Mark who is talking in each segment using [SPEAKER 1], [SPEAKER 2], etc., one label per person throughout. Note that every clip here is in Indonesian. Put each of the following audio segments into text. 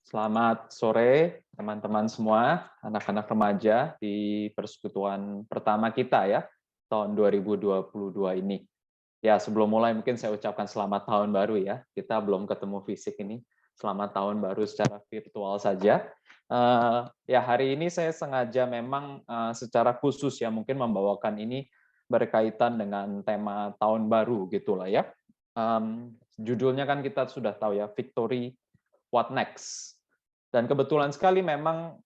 [SPEAKER 1] Selamat sore, teman-teman semua, anak-anak remaja di persekutuan pertama kita ya, tahun 2022 ini. Ya, sebelum mulai mungkin saya ucapkan selamat tahun baru ya. Kita belum ketemu fisik ini. Selamat tahun baru secara virtual saja. Ya, hari ini saya sengaja memang secara khusus ya mungkin membawakan ini berkaitan dengan tema tahun baru gitulah ya. Judulnya kan kita sudah tahu ya, Victory What Next? Dan kebetulan sekali memang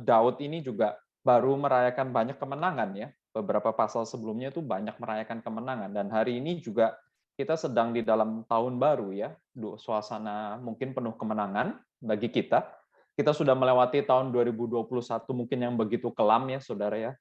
[SPEAKER 1] Daud ini juga baru merayakan banyak kemenangan ya. Beberapa pasal sebelumnya itu banyak merayakan kemenangan dan hari ini juga kita sedang di dalam tahun baru ya. Suasana mungkin penuh kemenangan bagi kita. Kita sudah melewati tahun 2021 mungkin yang begitu kelam ya Saudara ya.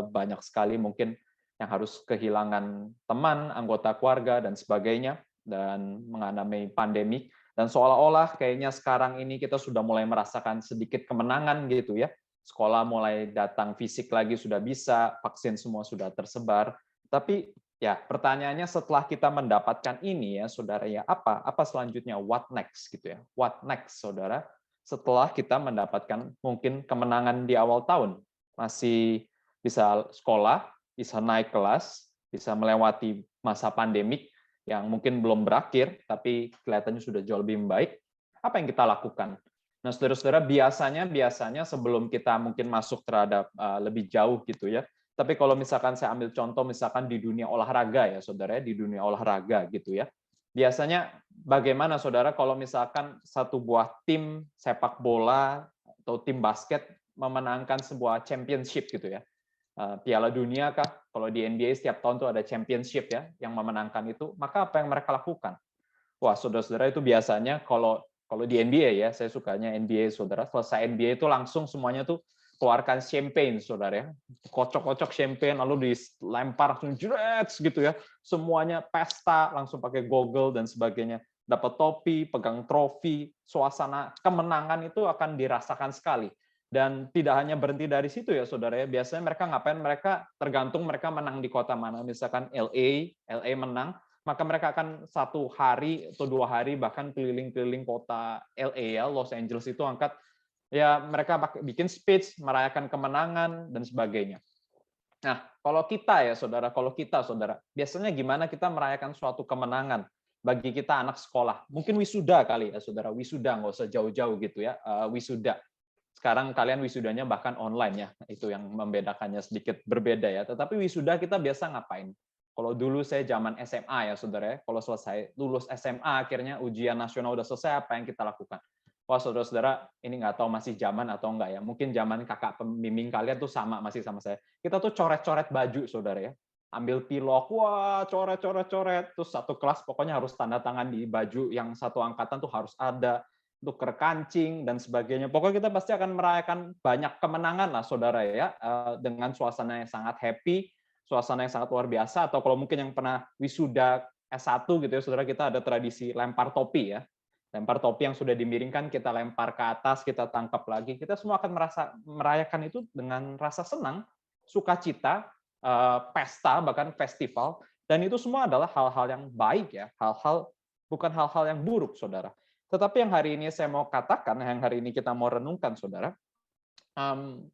[SPEAKER 1] Banyak sekali mungkin yang harus kehilangan teman, anggota keluarga dan sebagainya dan mengalami pandemi. Dan seolah-olah kayaknya sekarang ini kita sudah mulai merasakan sedikit kemenangan gitu ya. Sekolah mulai datang fisik lagi sudah bisa, vaksin semua sudah tersebar. Tapi ya pertanyaannya setelah kita mendapatkan ini ya saudara ya apa selanjutnya, what next gitu ya. What next saudara setelah kita mendapatkan mungkin kemenangan di awal tahun. Masih bisa sekolah, bisa naik kelas, bisa melewati masa pandemik, yang mungkin belum berakhir, tapi kelihatannya sudah jauh lebih baik, apa yang kita lakukan? Nah, saudara-saudara, biasanya sebelum kita mungkin masuk terhadap lebih jauh gitu ya, tapi kalau misalkan saya ambil contoh, misalkan di dunia olahraga ya, saudara, di dunia olahraga gitu ya, biasanya bagaimana saudara kalau misalkan satu buah tim sepak bola atau tim basket memenangkan sebuah championship gitu ya, Piala Dunia kah? Kalau di NBA setiap tahun tuh ada championship ya, yang memenangkan itu, maka apa yang mereka lakukan? Wah, saudara-saudara itu biasanya kalau kalau di NBA ya, saya sukanya NBA, saudara. Selesai NBA itu langsung semuanya tuh keluarkan champagne, saudara ya. Kocok-kocok champagne, lalu dilempar langsung jret gitu ya. Semuanya pesta, langsung pakai goggle dan sebagainya. Dapat topi, pegang trofi, suasana kemenangan itu akan dirasakan sekali. Dan tidak hanya berhenti dari situ ya, saudara ya. Biasanya mereka ngapain? Mereka tergantung mereka menang di kota mana. Misalkan LA menang, maka mereka akan 1 hari atau 2 hari bahkan keliling-keliling kota LA ya, Los Angeles itu angkat ya mereka bikin speech merayakan kemenangan dan sebagainya. Nah, kalau kita saudara, biasanya gimana kita merayakan suatu kemenangan bagi kita anak sekolah? Mungkin wisuda kali ya saudara, wisuda nggak usah jauh-jauh gitu ya, wisuda. Sekarang kalian wisudanya bahkan online ya, itu yang membedakannya sedikit berbeda ya. Tetapi wisuda kita biasa ngapain? Kalau dulu saya zaman SMA ya saudara ya, kalau selesai lulus SMA akhirnya ujian nasional udah selesai, apa yang kita lakukan? Wah saudara-saudara, ini nggak tahu masih zaman atau enggak ya. Mungkin zaman kakak pembimbing kalian tuh sama masih sama saya. Kita tuh coret-coret baju saudara ya. Ambil pilok, wah coret-coret-coret. Terus satu kelas pokoknya harus tanda tangan di baju yang satu angkatan tuh harus ada tuker kancing dan sebagainya. Pokoknya kita pasti akan merayakan banyak kemenangan lah saudara ya, dengan suasana yang sangat happy, suasana yang sangat luar biasa. Atau kalau mungkin yang pernah wisuda S1 gitu ya saudara, kita ada tradisi lempar topi ya. Lempar topi yang sudah dimiringkan kita lempar ke atas, kita tangkap lagi. Kita semua akan merayakan itu dengan rasa senang, sukacita, pesta bahkan festival, dan itu semua adalah hal-hal yang baik ya, bukan hal-hal yang buruk saudara. Tetapi yang hari ini saya mau katakan, yang hari ini kita mau renungkan, saudara,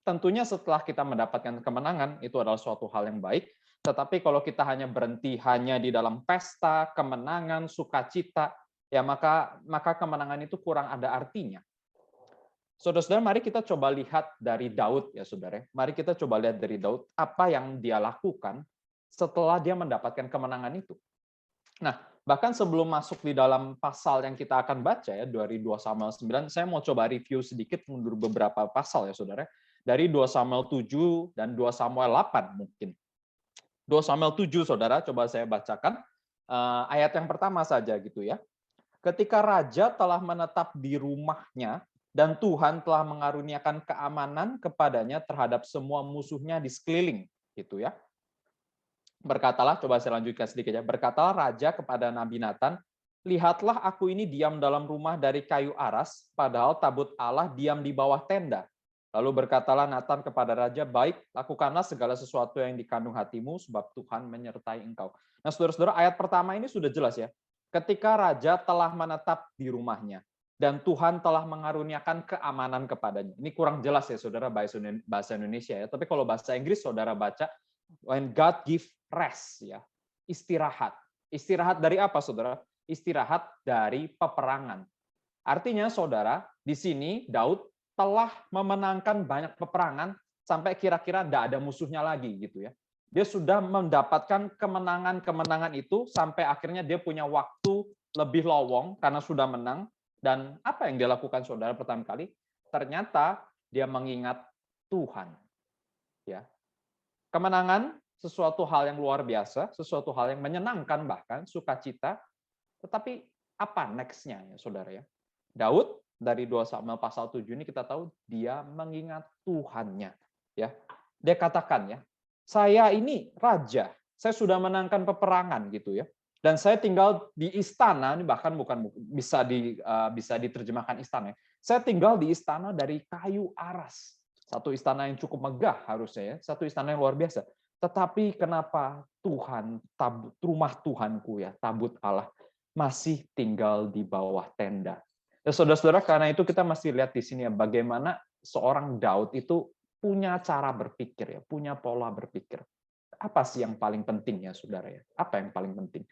[SPEAKER 1] tentunya setelah kita mendapatkan kemenangan, itu adalah suatu hal yang baik, tetapi kalau kita hanya berhenti hanya di dalam pesta, kemenangan, sukacita, ya maka kemenangan itu kurang ada artinya. Saudara-saudara, mari kita coba lihat dari Daud ya saudara. Mari kita coba lihat dari Daud, apa yang dia lakukan setelah dia mendapatkan kemenangan itu. Nah, bahkan sebelum masuk di dalam pasal yang kita akan baca ya, dari 2 Samuel 9, saya mau coba review sedikit mundur beberapa pasal ya saudara. Dari 2 Samuel 7 dan 2 Samuel 8 mungkin. 2 Samuel 7 saudara, coba saya bacakan ayat yang pertama saja gitu ya. Ketika raja telah menetap di rumahnya dan Tuhan telah mengaruniakan keamanan kepadanya terhadap semua musuhnya di sekeliling gitu ya. Berkatalah, coba saya lanjutkan sedikit ya. Berkatalah raja kepada Nabi Nathan, lihatlah aku ini diam dalam rumah dari kayu aras, padahal tabut Allah diam di bawah tenda. Lalu berkatalah Nathan kepada raja, baik, lakukanlah segala sesuatu yang dikandung hatimu, sebab Tuhan menyertai engkau. Nah, saudara-saudara, ayat pertama ini sudah jelas ya. Ketika raja telah menetap di rumahnya. dan Tuhan telah mengaruniakan keamanan kepadanya. Ini kurang jelas ya saudara bahasa Indonesia ya, tapi kalau bahasa Inggris saudara baca when God give rest ya, istirahat. Istirahat dari apa saudara? Istirahat dari peperangan. Artinya saudara, di sini Daud telah memenangkan banyak peperangan sampai kira-kira tidak ada musuhnya lagi gitu ya. Dia sudah mendapatkan kemenangan-kemenangan itu sampai akhirnya dia punya waktu lebih lowong karena sudah menang. Dan apa yang dia lakukan saudara pertama kali? Ternyata dia mengingat Tuhan. Ya, kemenangan sesuatu hal yang luar biasa, sesuatu hal yang menyenangkan bahkan sukacita. Tetapi apa next-nya ya saudara ya? Daud dari 2 Samuel pasal 7 ini kita tahu dia mengingat Tuhannya. Ya, dia katakan ya, saya ini raja, saya sudah menangkan peperangan gitu ya. Dan saya tinggal di istana, ini bahkan bukan bisa diterjemahkan istana. Saya tinggal di istana dari kayu aras. Satu istana yang cukup megah harusnya ya, satu istana yang luar biasa. Tetapi kenapa Tuhan, rumah Tuhanku ya, tabut Allah masih tinggal di bawah tenda. Ya, saudara-saudara, karena itu kita masih lihat di sini ya bagaimana seorang Daud itu punya cara berpikir ya, punya pola berpikir. Apa sih yang paling penting ya, saudara ya? Apa yang paling penting?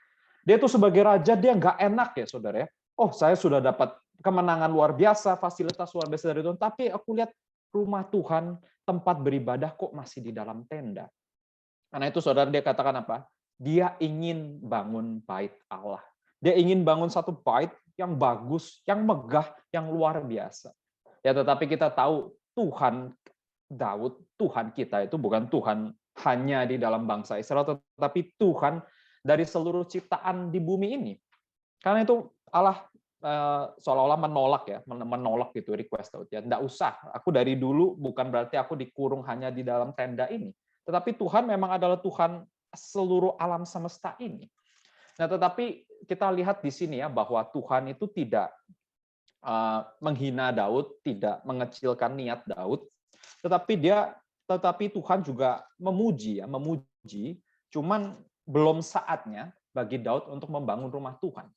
[SPEAKER 1] Dia tuh sebagai raja dia nggak enak ya, saudara ya. Oh, saya sudah dapat kemenangan luar biasa, fasilitas luar biasa dari Tuhan, tapi aku lihat rumah Tuhan, tempat beribadah kok masih di dalam tenda. Karena itu saudara dia katakan apa? Dia ingin bangun bait Allah. Dia ingin bangun satu bait yang bagus, yang megah, yang luar biasa. Ya, tetapi kita tahu Tuhan Daud, Tuhan kita itu bukan Tuhan hanya di dalam bangsa Israel, tetapi Tuhan dari seluruh ciptaan di bumi ini. Karena itu Allah seolah-olah menolak gitu request Daud ya. Enggak usah, aku dari dulu bukan berarti aku dikurung hanya di dalam tenda ini, tetapi Tuhan memang adalah Tuhan seluruh alam semesta ini. Nah, tetapi kita lihat di sini ya bahwa Tuhan itu tidak menghina Daud, tidak mengecilkan niat Daud, tetapi Tuhan juga memuji ya, cuman belum saatnya bagi Daud untuk membangun rumah Tuhan.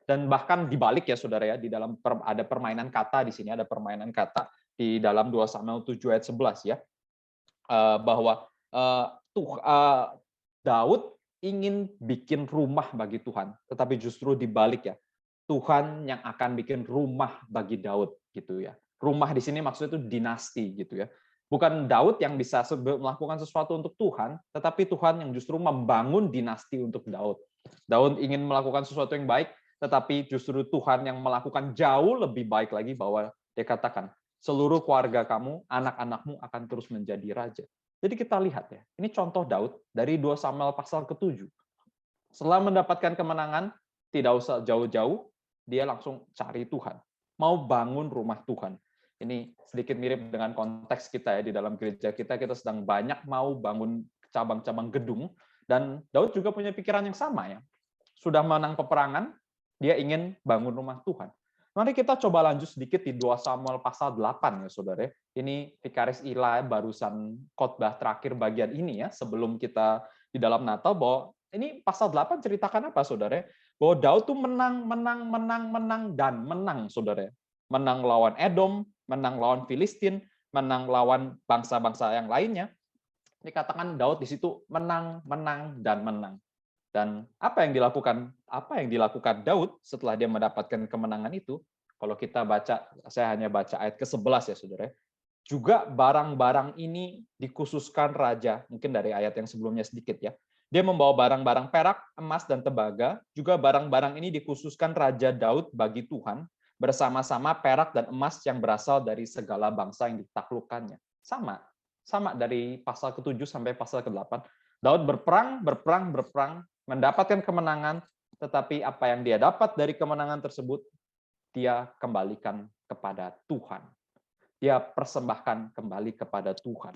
[SPEAKER 1] Dan bahkan dibalik ya saudara ya, di dalam ada permainan kata di sini, ada permainan kata di dalam 2 Samuel 7 ayat 11 ya, bahwa Daud ingin bikin rumah bagi Tuhan, tetapi justru dibalik ya, Tuhan yang akan bikin rumah bagi Daud gitu ya. Rumah di sini maksudnya itu dinasti gitu ya. Bukan Daud yang bisa melakukan sesuatu untuk Tuhan, tetapi Tuhan yang justru membangun dinasti untuk Daud. Daud ingin melakukan sesuatu yang baik, tetapi justru Tuhan yang melakukan jauh lebih baik lagi, bahwa dia katakan, seluruh keluarga kamu, anak-anakmu akan terus menjadi raja. Jadi kita lihat ya, ini contoh Daud dari 2 Samuel pasal ke-7. Setelah mendapatkan kemenangan, tidak usah jauh-jauh, dia langsung cari Tuhan. Mau bangun rumah Tuhan. Ini sedikit mirip dengan konteks kita ya, di dalam gereja kita sedang banyak mau bangun cabang-cabang gedung, dan Daud juga punya pikiran yang sama ya. Sudah menang peperangan, dia ingin bangun rumah Tuhan. Mari kita coba lanjut sedikit di 2 Samuel pasal 8 ya saudara. Ini Vikaris Ila barusan khotbah terakhir bagian ini ya, sebelum kita di dalam Natal, bahwa ini pasal 8 ceritakan apa saudara? Bahwa Daud tuh menang, dan menang saudara. Menang lawan Edom, menang lawan Filistin, menang lawan bangsa-bangsa yang lainnya. Dikatakan Daud di situ menang, dan menang. Dan apa yang dilakukan? Apa yang dilakukan Daud setelah dia mendapatkan kemenangan itu? Kalau kita baca, saya hanya baca ayat ke-11 ya saudara. Juga barang-barang ini dikhususkan raja, mungkin dari ayat yang sebelumnya sedikit ya. Dia membawa barang-barang perak, emas, dan tembaga. Juga barang-barang ini dikhususkan Raja Daud bagi Tuhan, bersama-sama perak dan emas yang berasal dari segala bangsa yang ditaklukkannya. Sama dari pasal ke-7 sampai pasal ke-8. Daud berperang, mendapatkan kemenangan, tetapi apa yang dia dapat dari kemenangan tersebut, dia kembalikan kepada Tuhan. Dia persembahkan kembali kepada Tuhan.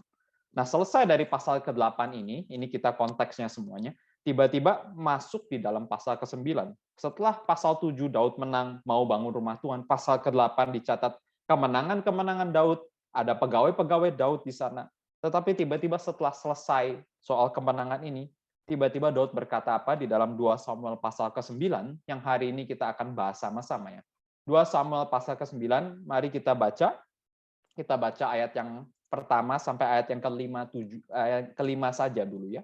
[SPEAKER 1] Nah, selesai dari pasal ke-8 ini kita konteksnya semuanya, tiba-tiba masuk di dalam pasal ke-9. Setelah pasal 7 Daud menang, mau bangun rumah Tuhan, pasal ke-8 dicatat kemenangan-kemenangan Daud, ada pegawai-pegawai Daud di sana. Tetapi tiba-tiba setelah selesai soal kemenangan ini, tiba-tiba Daud berkata apa di dalam 2 Samuel pasal ke-9 yang hari ini kita akan bahas sama-sama ya. 2 Samuel pasal ke-9, mari kita baca. Kita baca ayat yang pertama sampai ayat yang kelima saja dulu ya.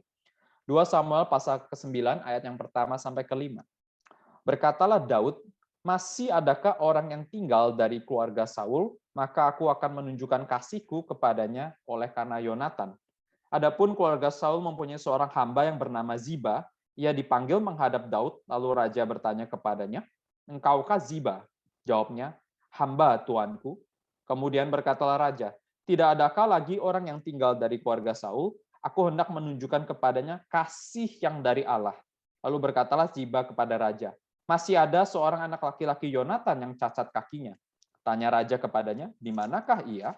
[SPEAKER 1] 2 Samuel pasal ke-9 ayat yang pertama sampai kelima. Berkatalah Daud, masih adakah orang yang tinggal dari keluarga Saul, maka aku akan menunjukkan kasihku kepadanya oleh karena Yonatan. Adapun keluarga Saul mempunyai seorang hamba yang bernama Ziba, ia dipanggil menghadap Daud, lalu raja bertanya kepadanya, "Engkaukah Ziba?" Jawabnya, "Hamba tuanku." Kemudian berkatalah raja, "Tidak adakah lagi orang yang tinggal dari keluarga Saul? Aku hendak menunjukkan kepadanya kasih yang dari Allah." Lalu berkatalah Ziba kepada raja, "Masih ada seorang anak laki-laki Yonatan yang cacat kakinya." Tanya raja kepadanya, "Di manakah ia?"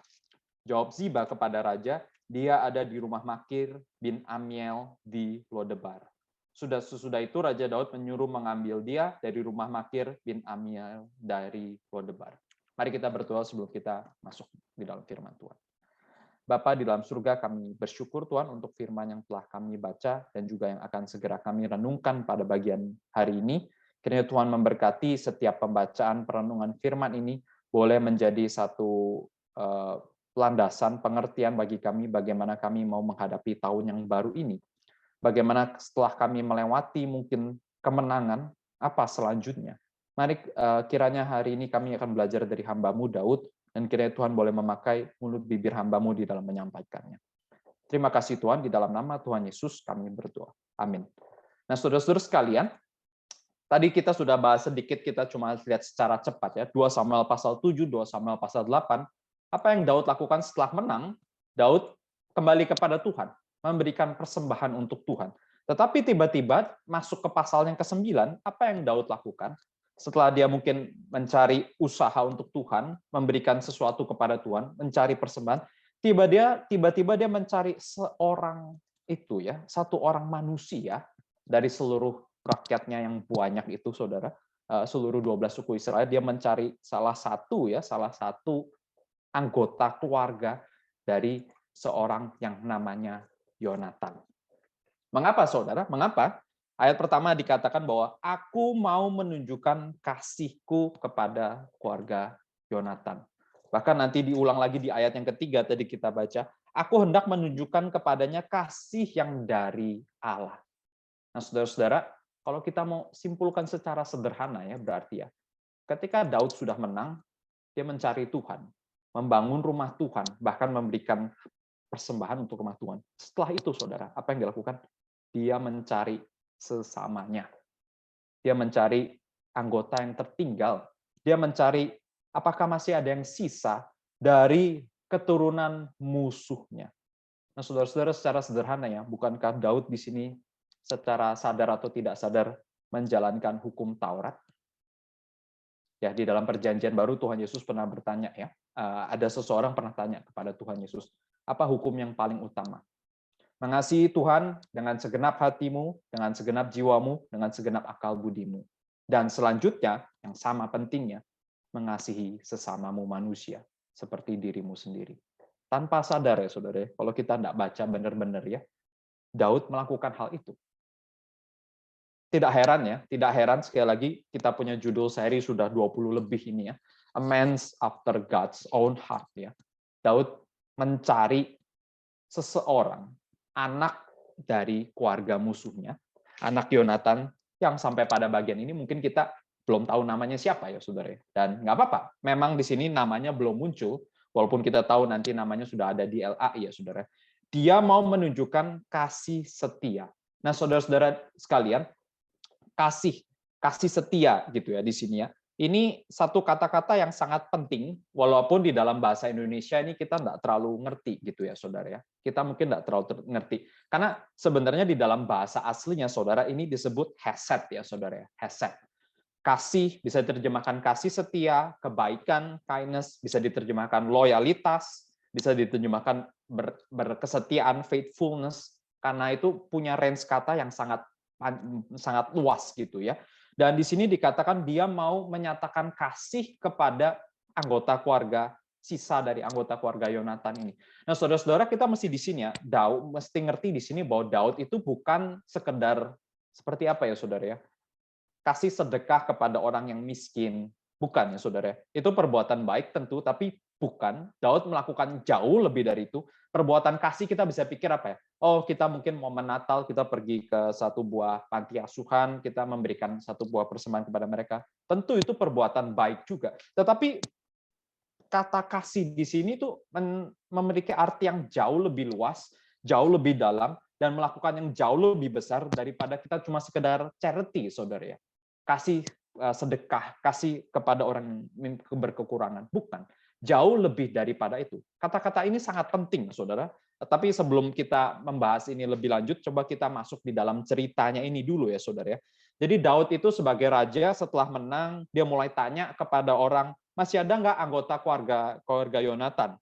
[SPEAKER 1] Jawab Ziba kepada raja, "Dia ada di rumah Makir bin Amiel di Lodebar." Sesudah itu Raja Daud menyuruh mengambil dia dari rumah Makir bin Amiel dari Lodebar. Mari kita berdoa sebelum kita masuk di dalam firman Tuhan. Bapa di dalam surga, kami bersyukur Tuhan untuk firman yang telah kami baca dan juga yang akan segera kami renungkan pada bagian hari ini. Kiranya Tuhan memberkati setiap pembacaan perenungan firman ini boleh menjadi satu landasan pengertian bagi kami bagaimana kami mau menghadapi tahun yang baru ini. Bagaimana setelah kami melewati mungkin kemenangan, apa selanjutnya. Mari kiranya hari ini kami akan belajar dari hamba-Mu Daud, dan kiranya Tuhan boleh memakai mulut bibir hamba-Mu di dalam menyampaikannya. Terima kasih Tuhan, di dalam nama Tuhan Yesus kami berdoa. Amin. Nah, saudara-saudara sekalian, tadi kita sudah bahas sedikit, kita cuma lihat secara cepat ya, 2 Samuel pasal 7, 2 Samuel pasal 8. Apa yang Daud lakukan setelah menang? Daud kembali kepada Tuhan, memberikan persembahan untuk Tuhan. Tetapi tiba-tiba masuk ke pasal yang ke-9, apa yang Daud lakukan? Setelah dia mungkin mencari usaha untuk Tuhan, memberikan sesuatu kepada Tuhan, mencari persembahan, tiba-tiba dia mencari seorang itu ya, satu orang manusia dari seluruh rakyatnya yang banyak itu, saudara, seluruh 12 suku Israel, dia mencari salah satu anggota keluarga dari seorang yang namanya Yonatan. Mengapa, saudara? Mengapa? Ayat pertama dikatakan bahwa aku mau menunjukkan kasihku kepada keluarga Yonatan. Bahkan nanti diulang lagi di ayat yang ketiga tadi kita baca, aku hendak menunjukkan kepadanya kasih yang dari Allah. Nah, saudara-saudara, kalau kita mau simpulkan secara sederhana ya, berarti ya, ketika Daud sudah menang, dia mencari Tuhan, membangun rumah Tuhan, bahkan memberikan persembahan untuk rumah Tuhan. Setelah itu, saudara, apa yang dilakukan? Dia mencari sesamanya. Dia mencari anggota yang tertinggal. Dia mencari apakah masih ada yang sisa dari keturunan musuhnya. Nah, saudara-saudara, secara sederhana ya, bukankah Daud di sini secara sadar atau tidak sadar menjalankan hukum Taurat? Ya, di dalam Perjanjian Baru Tuhan Yesus pernah bertanya ya, ada seseorang pernah tanya kepada Tuhan Yesus, apa hukum yang paling utama? Mengasihi Tuhan dengan segenap hatimu, dengan segenap jiwamu, dengan segenap akal budimu. Dan selanjutnya, yang sama pentingnya, mengasihi sesamamu manusia, seperti dirimu sendiri. Tanpa sadar ya, saudara, kalau kita tidak baca benar-benar ya, Daud melakukan hal itu. Tidak heran ya, tidak heran sekali lagi kita punya judul seri sudah 20 lebih ini ya, A Man After God's Own Heart ya. Daud mencari seseorang, anak dari keluarga musuhnya, anak Yonatan, yang sampai pada bagian ini mungkin kita belum tahu namanya siapa ya, saudara. Dan nggak apa-apa, memang di sini namanya belum muncul, walaupun kita tahu nanti namanya sudah ada di LA ya, saudara. Dia mau menunjukkan kasih setia. Nah, saudara-saudara sekalian, kasih setia gitu ya di sini ya. Ini satu kata-kata yang sangat penting, walaupun di dalam bahasa Indonesia ini kita nggak terlalu ngerti gitu ya, saudara ya. Kita mungkin nggak terlalu ngerti. Karena sebenarnya di dalam bahasa aslinya, saudara, ini disebut hesed ya, saudara ya. Hesed. Kasih bisa diterjemahkan kasih setia, kebaikan, kindness, bisa diterjemahkan loyalitas, bisa diterjemahkan berkesetiaan, faithfulness, karena itu punya range kata yang sangat luas gitu ya. Dan di sini dikatakan dia mau menyatakan kasih kepada anggota keluarga, sisa dari anggota keluarga Yonatan ini. Nah, saudara-saudara, kita mesti di sini ya, Daud mesti ngerti di sini bahwa Daud itu bukan sekedar seperti apa ya, saudara ya, kasih sedekah kepada orang yang miskin, Bukan ya saudara. Itu perbuatan baik tentu, tapi bukan. Daud melakukan jauh lebih dari itu. Perbuatan kasih kita bisa pikir apa ya? Oh, kita mungkin momen Natal, kita pergi ke satu buah panti asuhan, kita memberikan satu buah persembahan kepada mereka. Tentu itu perbuatan baik juga. Tetapi kata kasih di sini tuh memiliki arti yang jauh lebih luas, jauh lebih dalam, dan melakukan yang jauh lebih besar daripada kita cuma sekedar charity, saudara ya. Kasih sedekah, kasih kepada orang yang berkekurangan. Bukan. Jauh lebih daripada itu. Kata-kata ini sangat penting, saudara. Tapi sebelum kita membahas ini lebih lanjut, coba kita masuk di dalam ceritanya ini dulu ya, saudara ya. Jadi Daud itu sebagai raja setelah menang, dia mulai tanya kepada orang, masih ada nggak anggota keluarga Yonatan?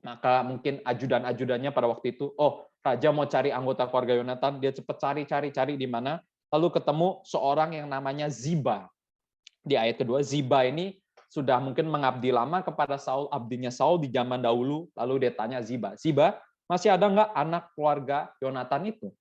[SPEAKER 1] Maka mungkin ajudan-ajudannya pada waktu itu, oh raja mau cari anggota keluarga Yonatan, dia cepat cari di mana, lalu ketemu seorang yang namanya Ziba. Di ayat kedua, Ziba ini sudah mungkin mengabdi lama kepada Saul, abdinya Saul di zaman dahulu, lalu dia tanya Ziba, Ziba, masih ada nggak anak keluarga Yonatan itu?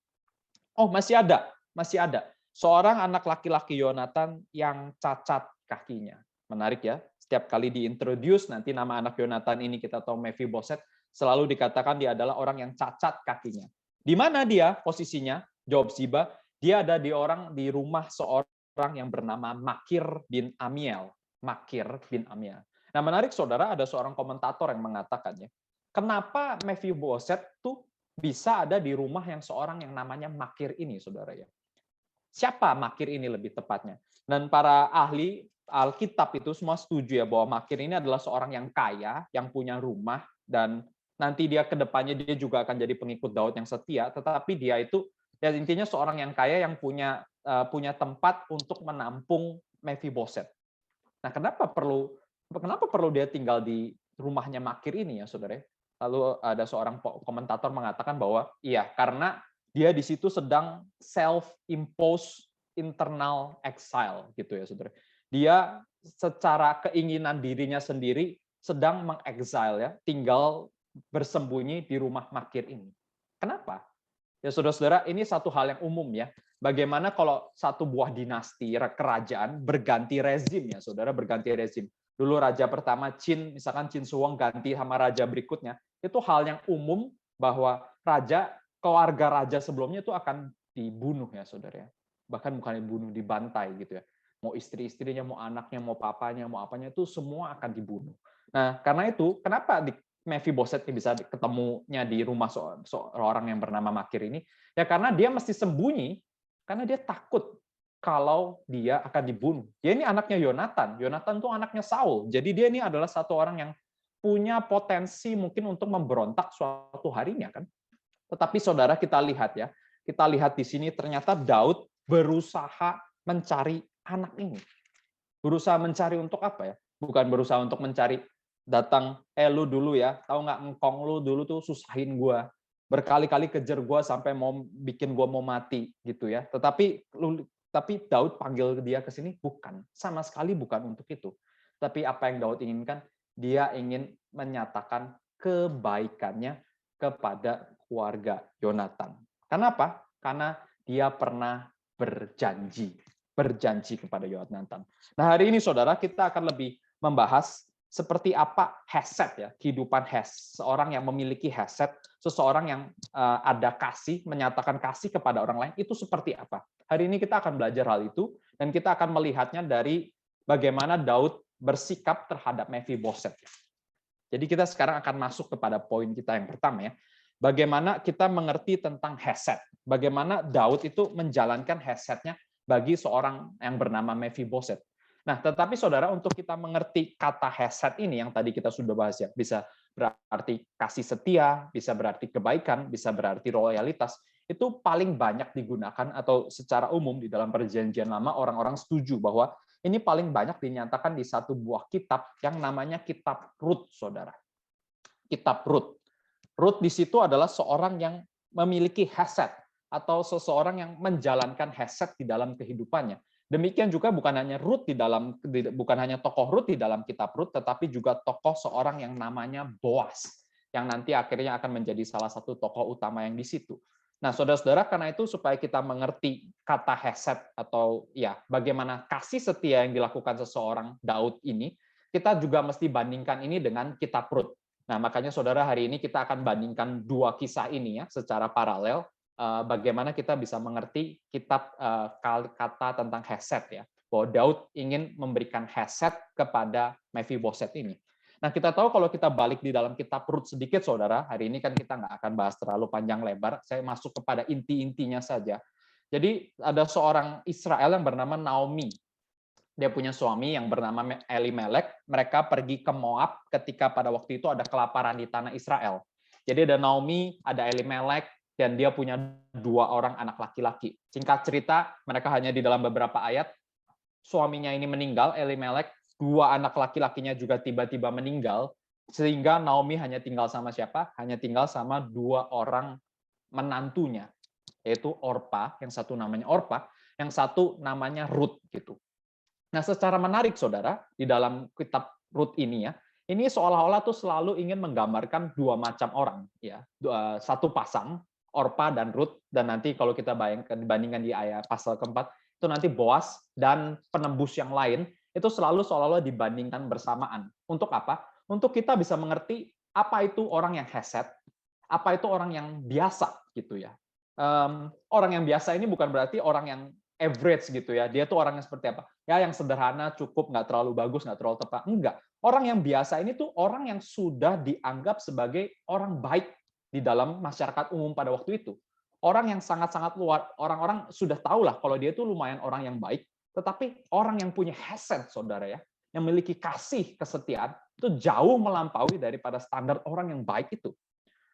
[SPEAKER 1] Oh, masih ada, masih ada. Seorang anak laki-laki Yonatan yang cacat kakinya. Menarik ya. Setiap kali diintroduce nanti nama anak Yonatan ini kita tahu Mephiboset, selalu dikatakan dia adalah orang yang cacat kakinya. Di mana dia posisinya? Jawab Ziba, dia ada di rumah seorang yang bernama Makir bin Amiel. Makir bin Amiel. Nah, menarik saudara, ada seorang komentator yang mengatakannya, kenapa Mephiboset tuh bisa ada di rumah yang seorang yang namanya Makir ini, saudara ya. Siapa Makir ini lebih tepatnya? Dan para ahli Alkitab itu semua setuju ya bahwa Makir ini adalah seorang yang kaya, yang punya rumah, dan nanti dia ke depannya dia juga akan jadi pengikut Daud yang setia, tetapi dia itu ya intinya seorang yang kaya yang punya tempat untuk menampung Mephiboset. Nah, kenapa perlu dia tinggal di rumahnya Makir ini ya, saudara? Lalu ada seorang komentator mengatakan bahwa iya, karena dia di situ sedang self-imposed internal exile, gitu ya, saudara. Dia secara keinginan dirinya sendiri sedang mengexile ya, tinggal bersembunyi di rumah Makir ini. Kenapa? Ya, saudara-saudara, ini satu hal yang umum ya. Bagaimana kalau satu buah dinasti kerajaan berganti rezim ya, saudara, berganti rezim. Dulu raja pertama Qin, misalkan Qin Shi Huang ganti sama raja berikutnya, itu hal yang umum bahwa keluarga raja sebelumnya itu akan dibunuh ya, saudara. Bahkan bukan dibunuh, dibantai gitu ya. Mau istri-istrinya, mau anaknya, mau papanya, mau apanya, itu semua akan dibunuh. Nah, karena itu, kenapa Mephiboset bisa ketemunya di rumah seorang yang bernama Makir ini? Ya karena dia mesti sembunyi, karena dia takut kalau dia akan dibunuh. Dia ini anaknya Yonatan. Yonatan itu anaknya Saul. Jadi dia ini adalah satu orang yang punya potensi mungkin untuk memberontak suatu harinya kan. Tetapi saudara kita lihat ya, kita lihat di sini ternyata Daud berusaha mencari anak ini. Berusaha mencari untuk apa ya? Bukan berusaha untuk mencari datang, lu dulu ya, tahu nggak engkong lu dulu tuh susahin gua, berkali-kali kejar gua sampai mau bikin gua mau mati gitu ya. Tapi Daud panggil dia ke sini bukan, sama sekali bukan untuk itu. Tapi apa yang Daud inginkan? Dia ingin menyatakan kebaikannya kepada keluarga Yonatan. Kenapa? Karena dia pernah berjanji kepada Yonatan. Nah, hari ini saudara kita akan lebih membahas seperti apa hesed ya, kehidupan seorang yang memiliki hesed, seseorang yang ada kasih, menyatakan kasih kepada orang lain, itu seperti apa. Hari ini kita akan belajar hal itu, dan kita akan melihatnya dari bagaimana Daud bersikap terhadap Mephiboset. Jadi kita sekarang akan masuk kepada poin kita yang pertama ya. Bagaimana kita mengerti tentang hesed. Bagaimana Daud itu menjalankan hesednya bagi seorang yang bernama Mephiboset. Nah, tetapi saudara, untuk kita mengerti kata hesed ini yang tadi kita sudah bahas ya, bisa berarti kasih setia, bisa berarti kebaikan, bisa berarti loyalitas, itu paling banyak digunakan atau secara umum di dalam Perjanjian Lama orang-orang setuju bahwa ini paling banyak dinyatakan di satu buah kitab yang namanya Kitab Rut, saudara. Kitab Rut. Rut di situ adalah seorang yang memiliki hesed atau seseorang yang menjalankan hesed di dalam kehidupannya. Demikian juga bukan hanya tokoh Rut di dalam kitab Rut, tetapi juga tokoh seorang yang namanya Boas, yang nanti akhirnya akan menjadi salah satu tokoh utama yang di situ. Nah, saudara-saudara, karena itu supaya kita mengerti kata hesed atau ya bagaimana kasih setia yang dilakukan seseorang Daud ini, kita juga mesti bandingkan ini dengan kitab Rut. Nah, makanya saudara hari ini kita akan bandingkan dua kisah ini ya secara paralel, bagaimana kita bisa mengerti kitab kata tentang hesed ya, bahwa Daud ingin memberikan hesed kepada Mephiboset ini. Nah, kita tahu kalau kita balik di dalam kitab Rut sedikit, saudara, hari ini kan kita nggak akan bahas terlalu panjang lebar, saya masuk kepada inti-intinya saja. Jadi, ada seorang Israel yang bernama Naomi. Dia punya suami yang bernama Elimelek, mereka pergi ke Moab ketika pada waktu itu ada kelaparan di tanah Israel. Jadi ada Naomi, ada Elimelek, dan dia punya 2 orang anak laki-laki. Singkat cerita, mereka hanya di dalam beberapa ayat, suaminya ini meninggal, Elimelek, 2 anak laki-lakinya juga tiba-tiba meninggal, sehingga Naomi hanya tinggal sama siapa? Hanya tinggal sama 2 orang menantunya, yaitu Orpa, yang satu namanya Orpa, yang satu namanya Rut gitu. Nah, secara menarik, saudara, di dalam kitab Rut ini ya, ini seolah-olah tuh selalu ingin menggambarkan 2 macam orang, ya, satu pasang Orpa dan Rut, dan nanti kalau kita bandingkan di ayat pasal keempat, itu nanti Boas dan penembus yang lain itu selalu seolah-olah dibandingkan bersamaan. Untuk apa? Untuk kita bisa mengerti apa itu orang yang hesed, apa itu orang yang biasa gitu ya. Orang yang biasa ini bukan berarti orang yang average gitu ya. Dia tuh orang yang seperti apa? Ya yang sederhana, cukup, nggak terlalu bagus, nggak terlalu tepat. Enggak. Orang yang biasa ini tuh orang yang sudah dianggap sebagai orang baik di dalam masyarakat umum pada waktu itu. Orang yang sangat-sangat luar, orang-orang sudah tahu lah kalau dia itu lumayan orang yang baik, tetapi orang yang punya hesed, saudara ya, yang memiliki kasih kesetiaan, itu jauh melampaui daripada standar orang yang baik itu.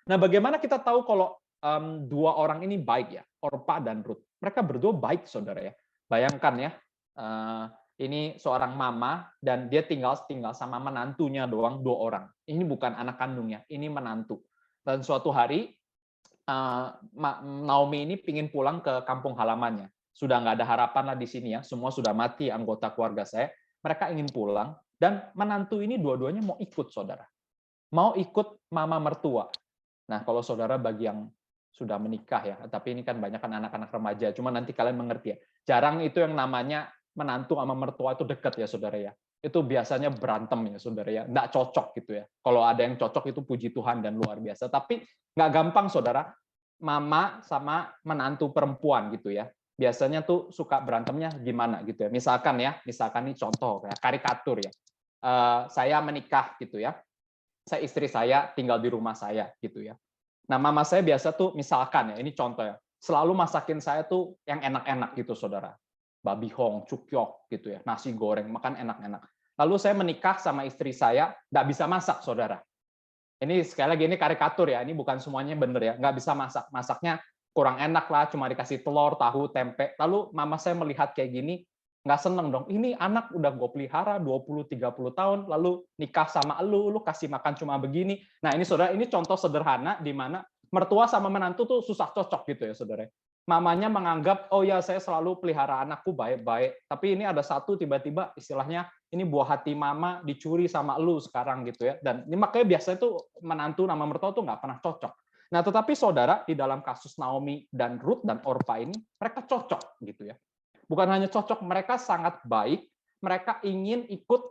[SPEAKER 1] Nah, bagaimana kita tahu kalau 2 orang ini baik ya, Orpa dan Rut? Mereka berdua baik, saudara ya. Bayangkan ya, ini seorang mama dan dia tinggal sama menantunya doang 2 orang. Ini bukan anak kandungnya, ini menantu. Dan suatu hari Naomi ini pingin pulang ke kampung halamannya. Sudah nggak ada harapan lah di sini ya, semua sudah mati anggota keluarga saya. Mereka ingin pulang dan menantu ini dua-duanya mau ikut, saudara. Mau ikut mama mertua. Nah, kalau saudara bagi yang sudah menikah ya, tapi ini kan banyak kan anak-anak remaja, cuma nanti kalian mengerti ya. Jarang itu yang namanya menantu sama mertua itu dekat ya, saudara ya. Itu biasanya berantem ya, saudara ya. Nggak cocok gitu ya. Kalau ada yang cocok itu puji Tuhan dan luar biasa. Tapi nggak gampang, saudara. Mama sama menantu perempuan gitu ya. Biasanya tuh suka berantemnya gimana gitu ya. Misalkan ini contoh ya, karikatur ya. Saya menikah gitu ya. Istri saya tinggal di rumah saya gitu ya. Nah, mama saya biasa tuh misalkan ya, ini contoh ya, selalu masakin saya tuh yang enak-enak gitu, saudara. Babi hong, cukyok gitu ya, nasi goreng, makan enak-enak. Lalu saya menikah sama istri saya, nggak bisa masak, saudara. Ini sekali lagi ini karikatur ya, ini bukan semuanya bener ya, nggak bisa masak. Masaknya kurang enak lah, cuma dikasih telur, tahu, tempe. Lalu mama saya melihat kayak gini, nggak seneng dong. Ini anak udah gue pelihara 20-30 tahun, lalu nikah sama lu kasih makan cuma begini. Nah ini saudara, ini contoh sederhana di mana mertua sama menantu tuh susah cocok gitu ya saudara. Mamanya menganggap, oh ya saya selalu pelihara anakku baik-baik. Tapi ini ada satu tiba-tiba istilahnya, ini buah hati mama dicuri sama lu sekarang gitu ya. Dan ini makanya biasanya tuh menantu nama mertua tuh nggak pernah cocok. Nah tetapi saudara, di dalam kasus Naomi dan Ruth dan Orpa ini, mereka cocok gitu ya. Bukan hanya cocok, mereka sangat baik, mereka ingin ikut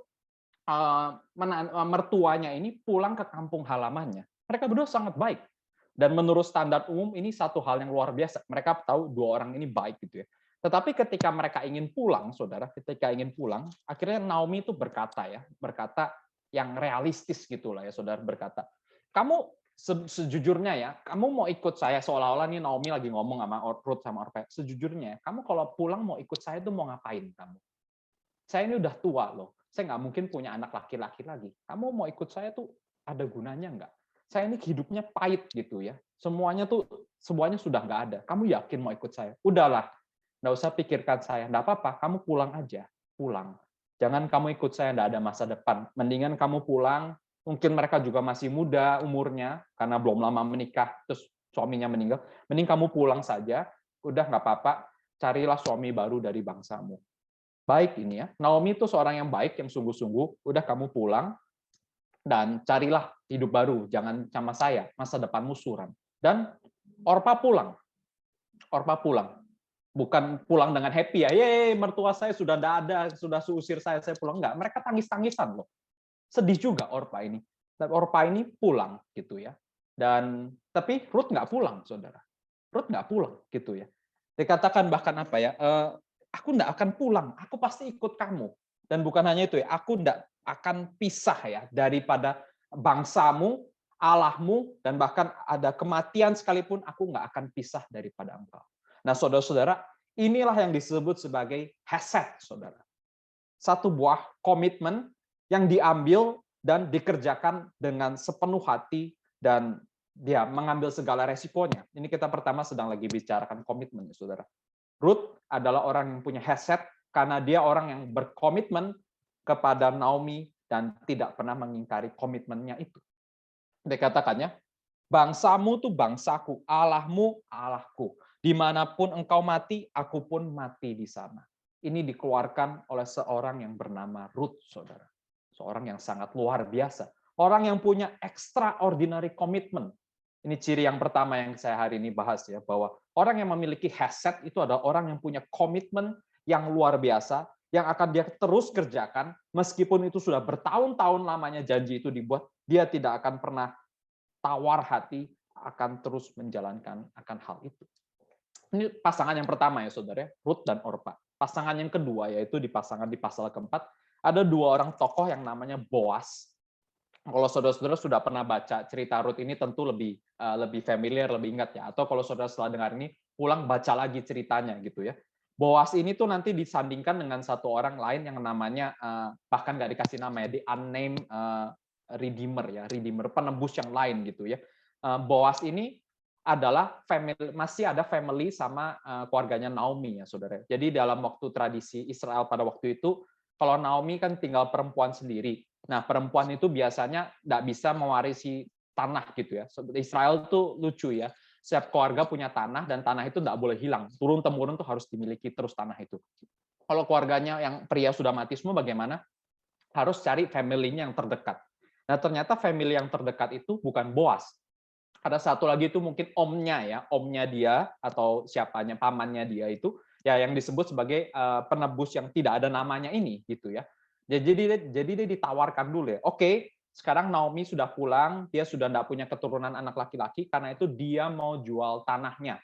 [SPEAKER 1] mertuanya ini pulang ke kampung halamannya. Mereka berdua sangat baik. Dan menurut standar umum ini satu hal yang luar biasa. Mereka tahu 2 orang ini baik gitu ya. Tetapi ketika mereka ingin pulang, saudara, akhirnya Naomi itu berkata yang realistis gitulah ya, saudara, berkata, kamu sejujurnya ya, kamu mau ikut saya, seolah-olah nih Naomi lagi ngomong sama Ruth sama Orpa, sejujurnya, kamu kalau pulang mau ikut saya tuh mau ngapain kamu? Saya ini udah tua loh, saya nggak mungkin punya anak laki-laki lagi. Kamu mau ikut saya tuh ada gunanya nggak? Saya ini hidupnya pahit gitu ya. Semuanya sudah nggak ada. Kamu yakin mau ikut saya? Udahlah, nggak usah pikirkan saya. Nggak apa-apa, kamu pulang aja. Pulang. Jangan kamu ikut saya, nggak ada masa depan. Mendingan kamu pulang. Mungkin mereka juga masih muda umurnya, karena belum lama menikah, terus suaminya meninggal. Mending kamu pulang saja. Udah nggak apa-apa, carilah suami baru dari bangsamu. Baik ini ya. Naomi itu seorang yang baik, yang sungguh-sungguh. Udah kamu pulang, dan carilah hidup baru, jangan sama saya, masa depanmu suram. Dan Orpa pulang. Orpa pulang. Bukan pulang dengan happy ya, "Yeay, mertua saya sudah tidak ada, sudah usir saya pulang." Enggak, mereka tangis-tangisan loh. Sedih juga Orpa ini. Dan Orpa ini pulang gitu ya. Dan tapi Ruth nggak pulang, saudara. Ruth nggak pulang gitu ya. Dikatakan bahkan apa ya? Aku nggak akan pulang, aku pasti ikut kamu. Dan bukan hanya itu ya, aku nggak akan pisah ya daripada bangsamu, Allahmu, dan bahkan ada kematian sekalipun aku nggak akan pisah daripada engkau. Nah, saudara-saudara, inilah yang disebut sebagai hesed, saudara. Satu buah komitmen yang diambil dan dikerjakan dengan sepenuh hati dan dia mengambil segala resikonya. Ini kita pertama sedang lagi bicarakan komitmen, saudara. Ruth adalah orang yang punya hesed karena dia orang yang berkomitmen kepada Naomi dan tidak pernah mengingkari komitmennya itu. Dikatakannya, bangsamu tuh bangsaku, Allahmu Allahku. Dimanapun engkau mati, aku pun mati di sana. Ini dikeluarkan oleh seorang yang bernama Ruth, saudara. Seorang yang sangat luar biasa. Orang yang punya extraordinary commitment. Ini ciri yang pertama yang saya hari ini bahas ya, bahwa orang yang memiliki hesed itu adalah orang yang punya komitmen yang luar biasa, yang akan dia terus kerjakan, meskipun itu sudah bertahun-tahun lamanya janji itu dibuat, dia tidak akan pernah tawar hati, akan terus menjalankan akan hal itu. Ini pasangan yang pertama ya saudara, Ruth dan Orpa. Pasangan yang kedua yaitu di pasal keempat, ada dua orang tokoh yang namanya Boas. Kalau saudara-saudara sudah pernah baca cerita Ruth ini tentu lebih familiar, lebih ingat ya. Atau kalau saudara setelah dengar ini pulang baca lagi ceritanya gitu ya. Boas ini tuh nanti disandingkan dengan satu orang lain yang namanya bahkan nggak dikasih nama ya, di unnamed redeemer ya, redeemer penebus yang lain gitu ya. Boas ini adalah masih ada family sama keluarganya Naomi ya saudara. Jadi dalam waktu tradisi Israel pada waktu itu, kalau Naomi kan tinggal perempuan sendiri. Nah, perempuan itu biasanya nggak bisa mewarisi tanah gitu ya. Israel tuh lucu ya. Setiap keluarga punya tanah dan tanah itu nggak boleh hilang. Turun temurun tuh harus dimiliki terus tanah itu. Kalau keluarganya yang pria sudah mati semua bagaimana? Harus cari family-nya yang terdekat. Nah, ternyata family yang terdekat itu bukan Boas. Ada satu lagi itu mungkin omnya dia atau siapanya pamannya dia itu ya yang disebut sebagai penebus yang tidak ada namanya ini gitu ya. Jadi dia ditawarkan dulu ya. Oke, sekarang Naomi sudah pulang, dia sudah tidak punya keturunan anak laki-laki, karena itu dia mau jual tanahnya.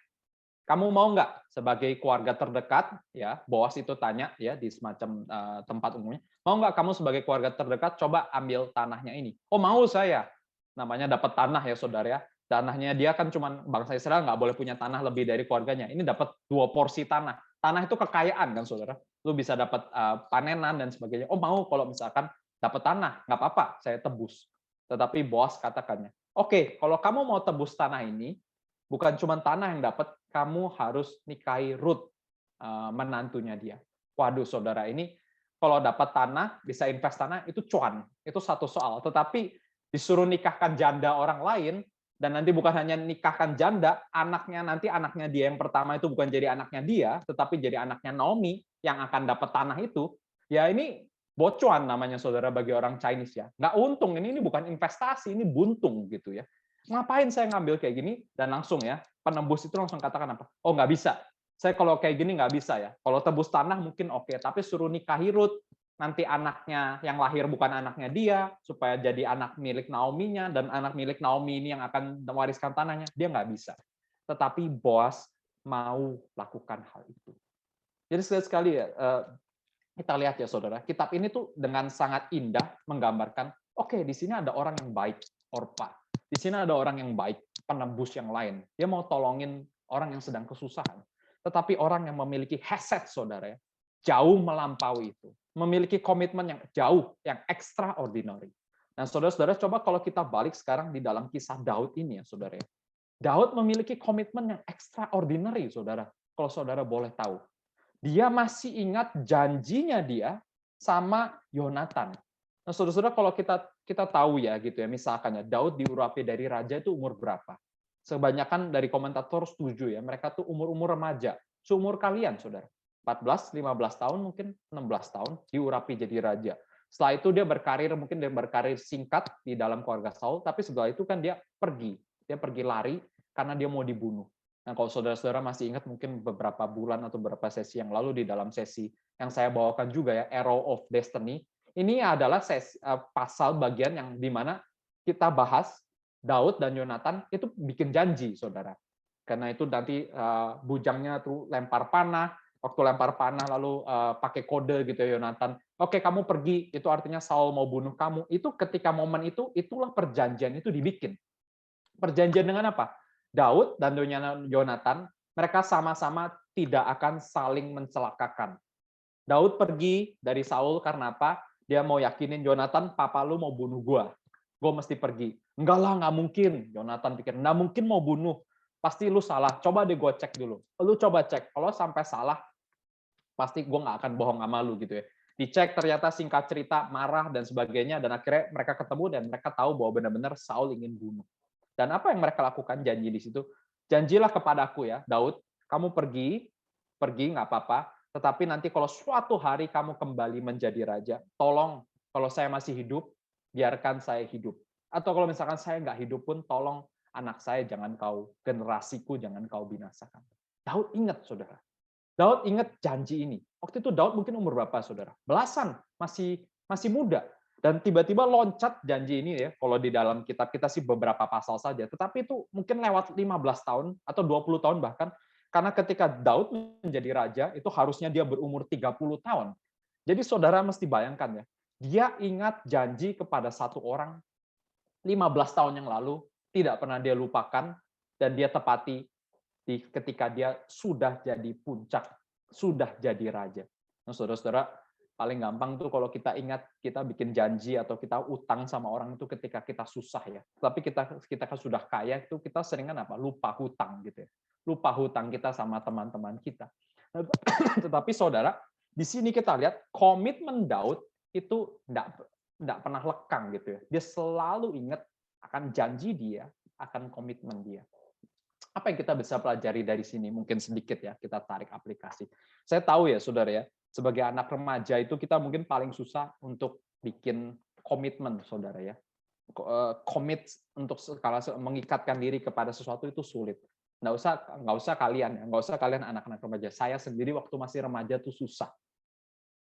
[SPEAKER 1] Kamu mau nggak sebagai keluarga terdekat, ya Boas itu tanya ya di semacam tempat umumnya, mau nggak kamu sebagai keluarga terdekat coba ambil tanahnya ini? Oh mau saya, namanya dapat tanah ya saudara ya. Tanahnya dia kan cuma bangsa Israel nggak boleh punya tanah lebih dari keluarganya. Ini dapat 2 porsi tanah. Tanah itu kekayaan kan saudara. Lu bisa dapat panenan dan sebagainya. Oh mau kalau misalkan dapat tanah, nggak apa-apa, saya tebus. Tetapi Boas katakannya, oke, kalau kamu mau tebus tanah ini, bukan cuma tanah yang dapat, kamu harus nikahi Ruth, menantunya dia. Waduh, saudara, ini kalau dapat tanah, bisa invest tanah, itu cuan. Itu satu soal. Tetapi disuruh nikahkan janda orang lain, dan nanti bukan hanya nikahkan janda, anaknya dia yang pertama itu bukan jadi anaknya dia, tetapi jadi anaknya Naomi yang akan dapat tanah itu, ya ini bocuan namanya saudara bagi orang Chinese ya. Nggak untung, ini bukan investasi, ini buntung gitu ya. Ngapain saya ngambil kayak gini? Dan langsung ya, penembus itu langsung katakan apa? Oh nggak bisa. Saya kalau kayak gini nggak bisa ya. Kalau tebus tanah mungkin oke, tapi suruh nikahi Ruth, nanti anaknya yang lahir bukan anaknya dia, supaya jadi anak milik Naomi-nya, dan anak milik Naomi ini yang akan mewariskan tanahnya, dia nggak bisa. Tetapi Boas mau lakukan hal itu. Jadi sekali ya, kita lihat ya saudara, kitab ini tuh dengan sangat indah menggambarkan, oke, di sini ada orang yang baik, Orpa. Di sini ada orang yang baik, penebus yang lain. Dia mau tolongin orang yang sedang kesusahan. Tetapi orang yang memiliki hesed, saudara, ya, jauh melampaui itu. Memiliki komitmen yang jauh, yang extraordinary. Nah, saudara-saudara, coba kalau kita balik sekarang di dalam kisah Daud ini ya, saudara. Daud memiliki komitmen yang extraordinary, saudara. Kalau saudara boleh tahu. Dia masih ingat janjinya dia sama Yonatan. Nah, saudara-saudara, kalau kita tahu ya gitu ya, misalkan ya Daud diurapi dari raja itu umur berapa? Kebanyakan dari komentator setuju ya, mereka tuh umur-umur remaja, seumur kalian, saudara. 14, 15 tahun, mungkin 16 tahun diurapi jadi raja. Setelah itu dia berkarir singkat di dalam keluarga Saul, tapi setelah itu kan dia pergi lari karena dia mau dibunuh. Nah, kalau saudara-saudara masih ingat mungkin beberapa bulan atau beberapa sesi yang lalu di dalam sesi yang saya bawakan juga ya, Arrow of Destiny, ini adalah pasal bagian yang di mana kita bahas Daud dan Yonatan itu bikin janji, saudara. Karena itu nanti bujangnya tuh lempar panah, waktu lempar panah lalu pakai kode gitu ya Yonatan. Oke, kamu pergi, itu artinya Saul mau bunuh kamu. Itu ketika momen itu, itulah perjanjian itu dibikin. Perjanjian dengan apa? Daud dan Yonatan, mereka sama-sama tidak akan saling mencelakakan. Daud pergi dari Saul karena apa? Dia mau yakinin Yonatan, papa lu mau bunuh gua. Gua mesti pergi. Enggak lah, nggak mungkin. Yonatan pikir, nggak mungkin mau bunuh. Pasti lu salah. Coba deh gua cek dulu. Lu coba cek. Kalau sampai salah, pasti gua nggak akan bohong sama lu gitu ya. Dicek ternyata singkat cerita, marah dan sebagainya, dan akhirnya mereka ketemu dan mereka tahu bahwa benar-benar Saul ingin bunuh. Dan apa yang mereka lakukan janji di situ? Janjilah kepadaku ya, Daud, kamu pergi nggak apa-apa, tetapi nanti kalau suatu hari kamu kembali menjadi raja, tolong kalau saya masih hidup, biarkan saya hidup. Atau kalau misalkan saya nggak hidup pun, tolong anak saya jangan kau, generasiku jangan kau binasakan. Daud ingat, saudara. Daud ingat janji ini. Waktu itu Daud mungkin umur berapa, saudara? Belasan, masih muda. Dan tiba-tiba loncat janji ini ya, kalau di dalam kitab kita sih beberapa pasal saja, tetapi itu mungkin lewat 15 tahun atau 20 tahun bahkan, karena ketika Daud menjadi raja, itu harusnya dia berumur 30 tahun. Jadi saudara mesti bayangkan ya, dia ingat janji kepada satu orang 15 tahun yang lalu, tidak pernah dia lupakan, dan dia tepati ketika dia sudah jadi puncak, sudah jadi raja. Nah, saudara-saudara, paling gampang tuh kalau kita ingat kita bikin janji atau kita utang sama orang itu ketika kita susah ya. Tapi kita kan sudah kaya itu kita seringan apa? Lupa hutang gitu ya. Lupa hutang kita sama teman-teman kita. Tetapi saudara, di sini kita lihat komitmen Daud itu enggak pernah lekang gitu ya. Dia selalu ingat akan janji dia, akan komitmen dia. Apa yang kita bisa pelajari dari sini? Mungkin sedikit ya, kita tarik aplikasi. Saya tahu ya, saudara ya, sebagai anak remaja itu kita mungkin paling susah untuk bikin komitmen, saudara ya. Komit untuk kalau mengikatkan diri kepada sesuatu itu sulit. Nggak usah kalian, nggak usah kalian anak-anak remaja. Saya sendiri waktu masih remaja tuh susah.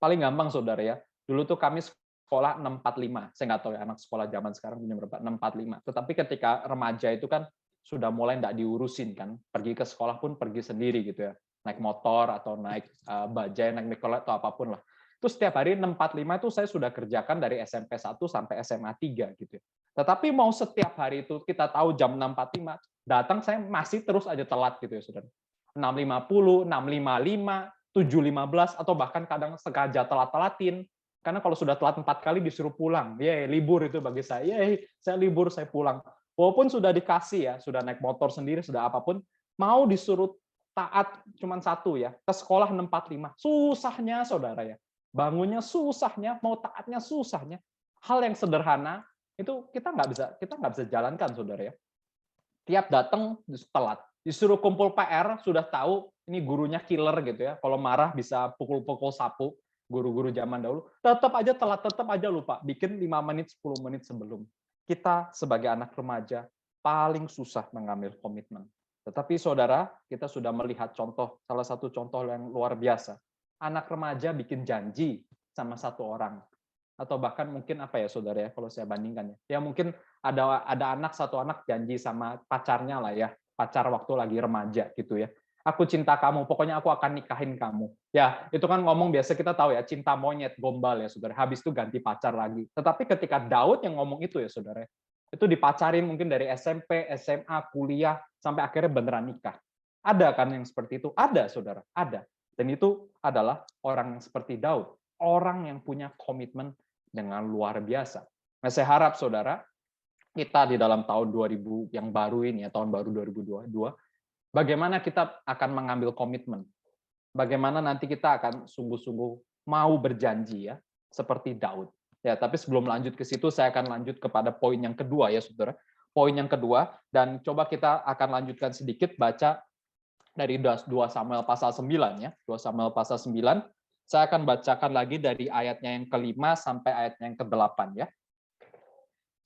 [SPEAKER 1] Paling gampang, saudara ya. Dulu tuh kami sekolah 645. Saya nggak tahu ya anak sekolah zaman sekarang punya berapa, 645. Tetapi ketika remaja itu kan sudah mulai nggak diurusin kan, pergi ke sekolah pun pergi sendiri gitu ya, naik motor atau naik bajai, naik mikrolet atau apapun lah. Itu setiap hari 645 itu saya sudah kerjakan dari SMP 1 sampai SMA 3 gitu ya. Tetapi mau setiap hari itu kita tahu jam 6.45 datang, saya masih terus aja telat gitu ya saudara. 6.50, 6.55, 7.15 atau bahkan kadang sengaja telat-telatin. Karena kalau sudah telat 4 kali disuruh pulang. Yeay, libur itu bagi saya. Yeay, saya libur, saya pulang. Walaupun sudah dikasih ya, sudah naik motor sendiri, sudah apapun, mau disuruh taat cuma satu ya, ke sekolah 6.45. Susahnya, saudara ya. Bangunnya susahnya, mau taatnya susahnya. Hal yang sederhana itu kita nggak bisa jalankan, saudara ya. Tiap datang telat, disuruh kumpul PR, sudah tahu ini gurunya killer gitu ya. Kalau marah bisa pukul-pukul sapu, guru-guru zaman dahulu, tetap aja telat, tetap aja lupa. Bikin 5 menit, 10 menit sebelum. Kita sebagai anak remaja paling susah mengambil komitmen. Tetapi saudara, kita sudah melihat contoh, salah satu contoh yang luar biasa. Anak remaja bikin janji sama satu orang. Atau bahkan mungkin apa ya saudara ya, kalau saya bandingkan ya. Ya mungkin ada satu anak janji sama pacarnya lah ya, pacar waktu lagi remaja gitu ya. Aku cinta kamu, pokoknya aku akan nikahin kamu. Ya, itu kan ngomong biasa kita tahu ya, cinta monyet, gombal ya, saudara. Habis itu ganti pacar lagi. Tetapi ketika Daud yang ngomong itu ya, saudara, itu dipacarin mungkin dari SMP, SMA, kuliah, sampai akhirnya beneran nikah. Ada kan yang seperti itu? Ada, saudara. Ada. Dan itu adalah orang yang seperti Daud. Orang yang punya komitmen dengan luar biasa. Nah, saya harap, saudara, kita di dalam tahun 2000 yang baru ini, ya, tahun baru 2022, bagaimana kita akan mengambil komitmen? Bagaimana nanti kita akan sungguh-sungguh mau berjanji ya, seperti Daud. Ya, tapi sebelum lanjut ke situ, saya akan lanjut kepada poin yang kedua ya, saudara. Poin yang kedua, dan coba kita akan lanjutkan sedikit baca dari 2 Samuel pasal 9 ya, 2 Samuel pasal 9. Saya akan bacakan lagi dari ayatnya yang ke-5 sampai ayatnya yang ke-8 ya.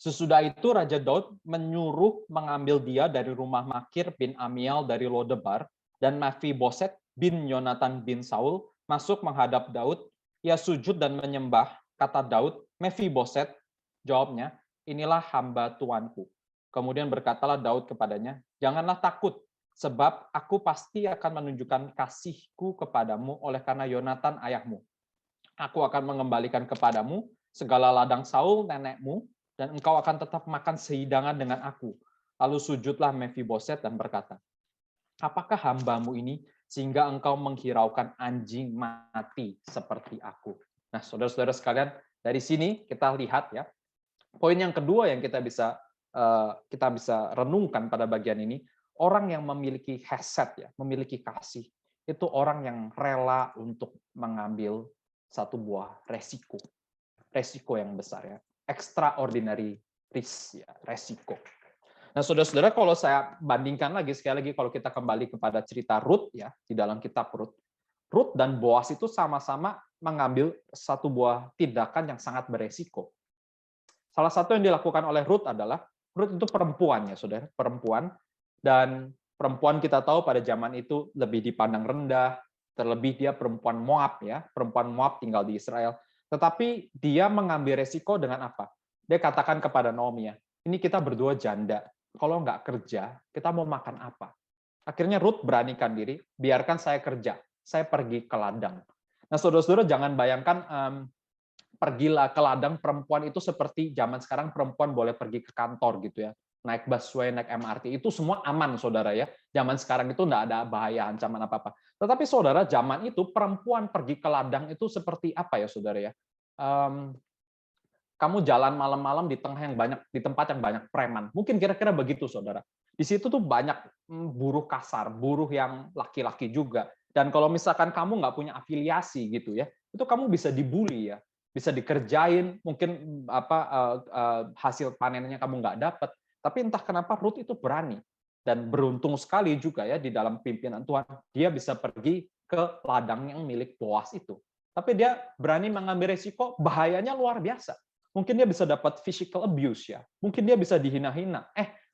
[SPEAKER 1] Sesudah itu Raja Daud menyuruh mengambil dia dari rumah Makir bin Amiel dari Lodebar, dan Mephiboset bin Yonatan bin Saul masuk menghadap Daud. Ia sujud dan menyembah. Kata Daud, Mephiboset, jawabnya, inilah hamba tuanku. Kemudian berkatalah Daud kepadanya, janganlah takut, sebab aku pasti akan menunjukkan kasihku kepadamu oleh karena Yonatan ayahmu. Aku akan mengembalikan kepadamu segala ladang Saul nenekmu, dan engkau akan tetap makan sehidangan dengan aku. Lalu sujudlah Mephiboset dan berkata, apakah hambamu ini sehingga engkau menghiraukan anjing mati seperti aku? Nah, saudara-saudara sekalian, dari sini kita lihat ya, poin yang kedua yang kita bisa renungkan pada bagian ini, orang yang memiliki hesed ya, memiliki kasih, itu orang yang rela untuk mengambil satu buah resiko yang besar ya, extraordinary risk ya, resiko. Nah, saudara-saudara, kalau saya bandingkan lagi, sekali lagi kalau kita kembali kepada cerita Rut ya, di dalam kitab Rut dan Boas itu sama-sama mengambil satu buah tindakan yang sangat beresiko. Salah satu yang dilakukan oleh Rut adalah, Rut itu perempuan ya, saudara, perempuan, dan perempuan kita tahu pada zaman itu lebih dipandang rendah, terlebih dia perempuan Moab ya, perempuan Moab tinggal di Israel. Tetapi dia mengambil resiko dengan apa? Dia katakan kepada Naomi ya, ini kita berdua janda, kalau nggak kerja, kita mau makan apa? Akhirnya Rut beranikan diri, biarkan saya kerja, saya pergi ke ladang. Nah, saudara-saudara jangan bayangkan pergilah ke ladang perempuan itu seperti zaman sekarang perempuan boleh pergi ke kantor gitu ya, naik busway, naik MRT, itu semua aman saudara ya. Zaman sekarang itu nggak ada bahaya ancaman apa-apa. Tetapi saudara, zaman itu perempuan pergi ke ladang itu seperti apa ya saudara ya? Kamu jalan malam-malam di tempat yang banyak preman. Mungkin kira-kira begitu saudara. Di situ tuh banyak buruh kasar, buruh yang laki-laki juga. Dan kalau misalkan kamu nggak punya afiliasi gitu ya, itu kamu bisa dibully ya, bisa dikerjain, mungkin hasil panennya kamu nggak dapat. Tapi entah kenapa Ruth itu berani dan beruntung sekali juga ya di dalam pimpinan Tuhan, dia bisa pergi ke ladang yang milik Boas itu. Tapi dia berani mengambil resiko, bahayanya luar biasa. Mungkin dia bisa dapat physical abuse ya, mungkin dia bisa dihina-hina.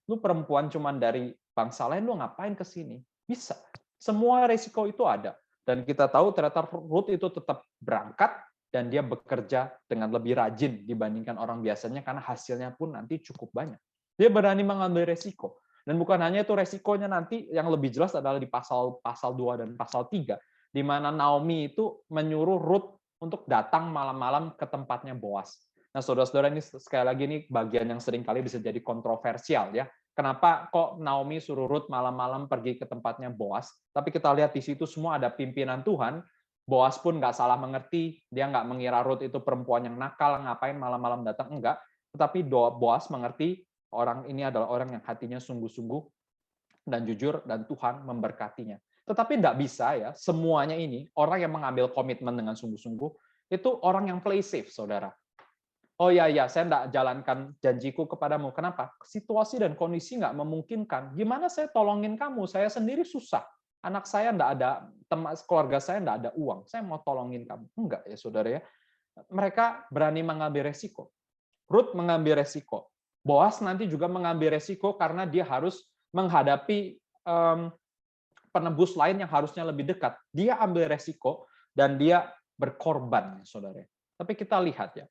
[SPEAKER 1] Lu perempuan cuman dari bangsa lain, lu ngapain ke sini? Bisa. Semua resiko itu ada. Dan kita tahu ternyata Ruth itu tetap berangkat dan dia bekerja dengan lebih rajin dibandingkan orang biasanya karena hasilnya pun nanti cukup banyak. Dia berani mengambil resiko. Dan bukan hanya itu, resikonya nanti yang lebih jelas adalah di pasal 2 dan pasal 3, di mana Naomi itu menyuruh Ruth untuk datang malam-malam ke tempatnya Boas. Nah, saudara-saudara, ini sekali lagi ini bagian yang sering kali bisa jadi kontroversial ya. Kenapa kok Naomi suruh Ruth malam-malam pergi ke tempatnya Boas? Tapi kita lihat di situ semua ada pimpinan Tuhan. Boas pun nggak salah mengerti, dia nggak mengira Ruth itu perempuan yang nakal, ngapain malam-malam datang, enggak. Tetapi Boas mengerti orang ini adalah orang yang hatinya sungguh-sungguh dan jujur, dan Tuhan memberkatinya. Tetapi nggak bisa ya, semuanya ini, orang yang mengambil komitmen dengan sungguh-sungguh, itu orang yang play safe, saudara. Oh ya, saya nggak jalankan janjiku kepadamu. Kenapa? Situasi dan kondisi nggak memungkinkan. Gimana saya tolongin kamu? Saya sendiri susah. Anak saya nggak ada, keluarga saya nggak ada uang. Saya mau tolongin kamu. Enggak ya, saudara ya. Mereka berani mengambil resiko. Ruth mengambil resiko. Boas nanti juga mengambil resiko karena dia harus menghadapi penebus lain yang harusnya lebih dekat. Dia ambil resiko dan dia berkorban, saudara. Tapi kita lihat ya,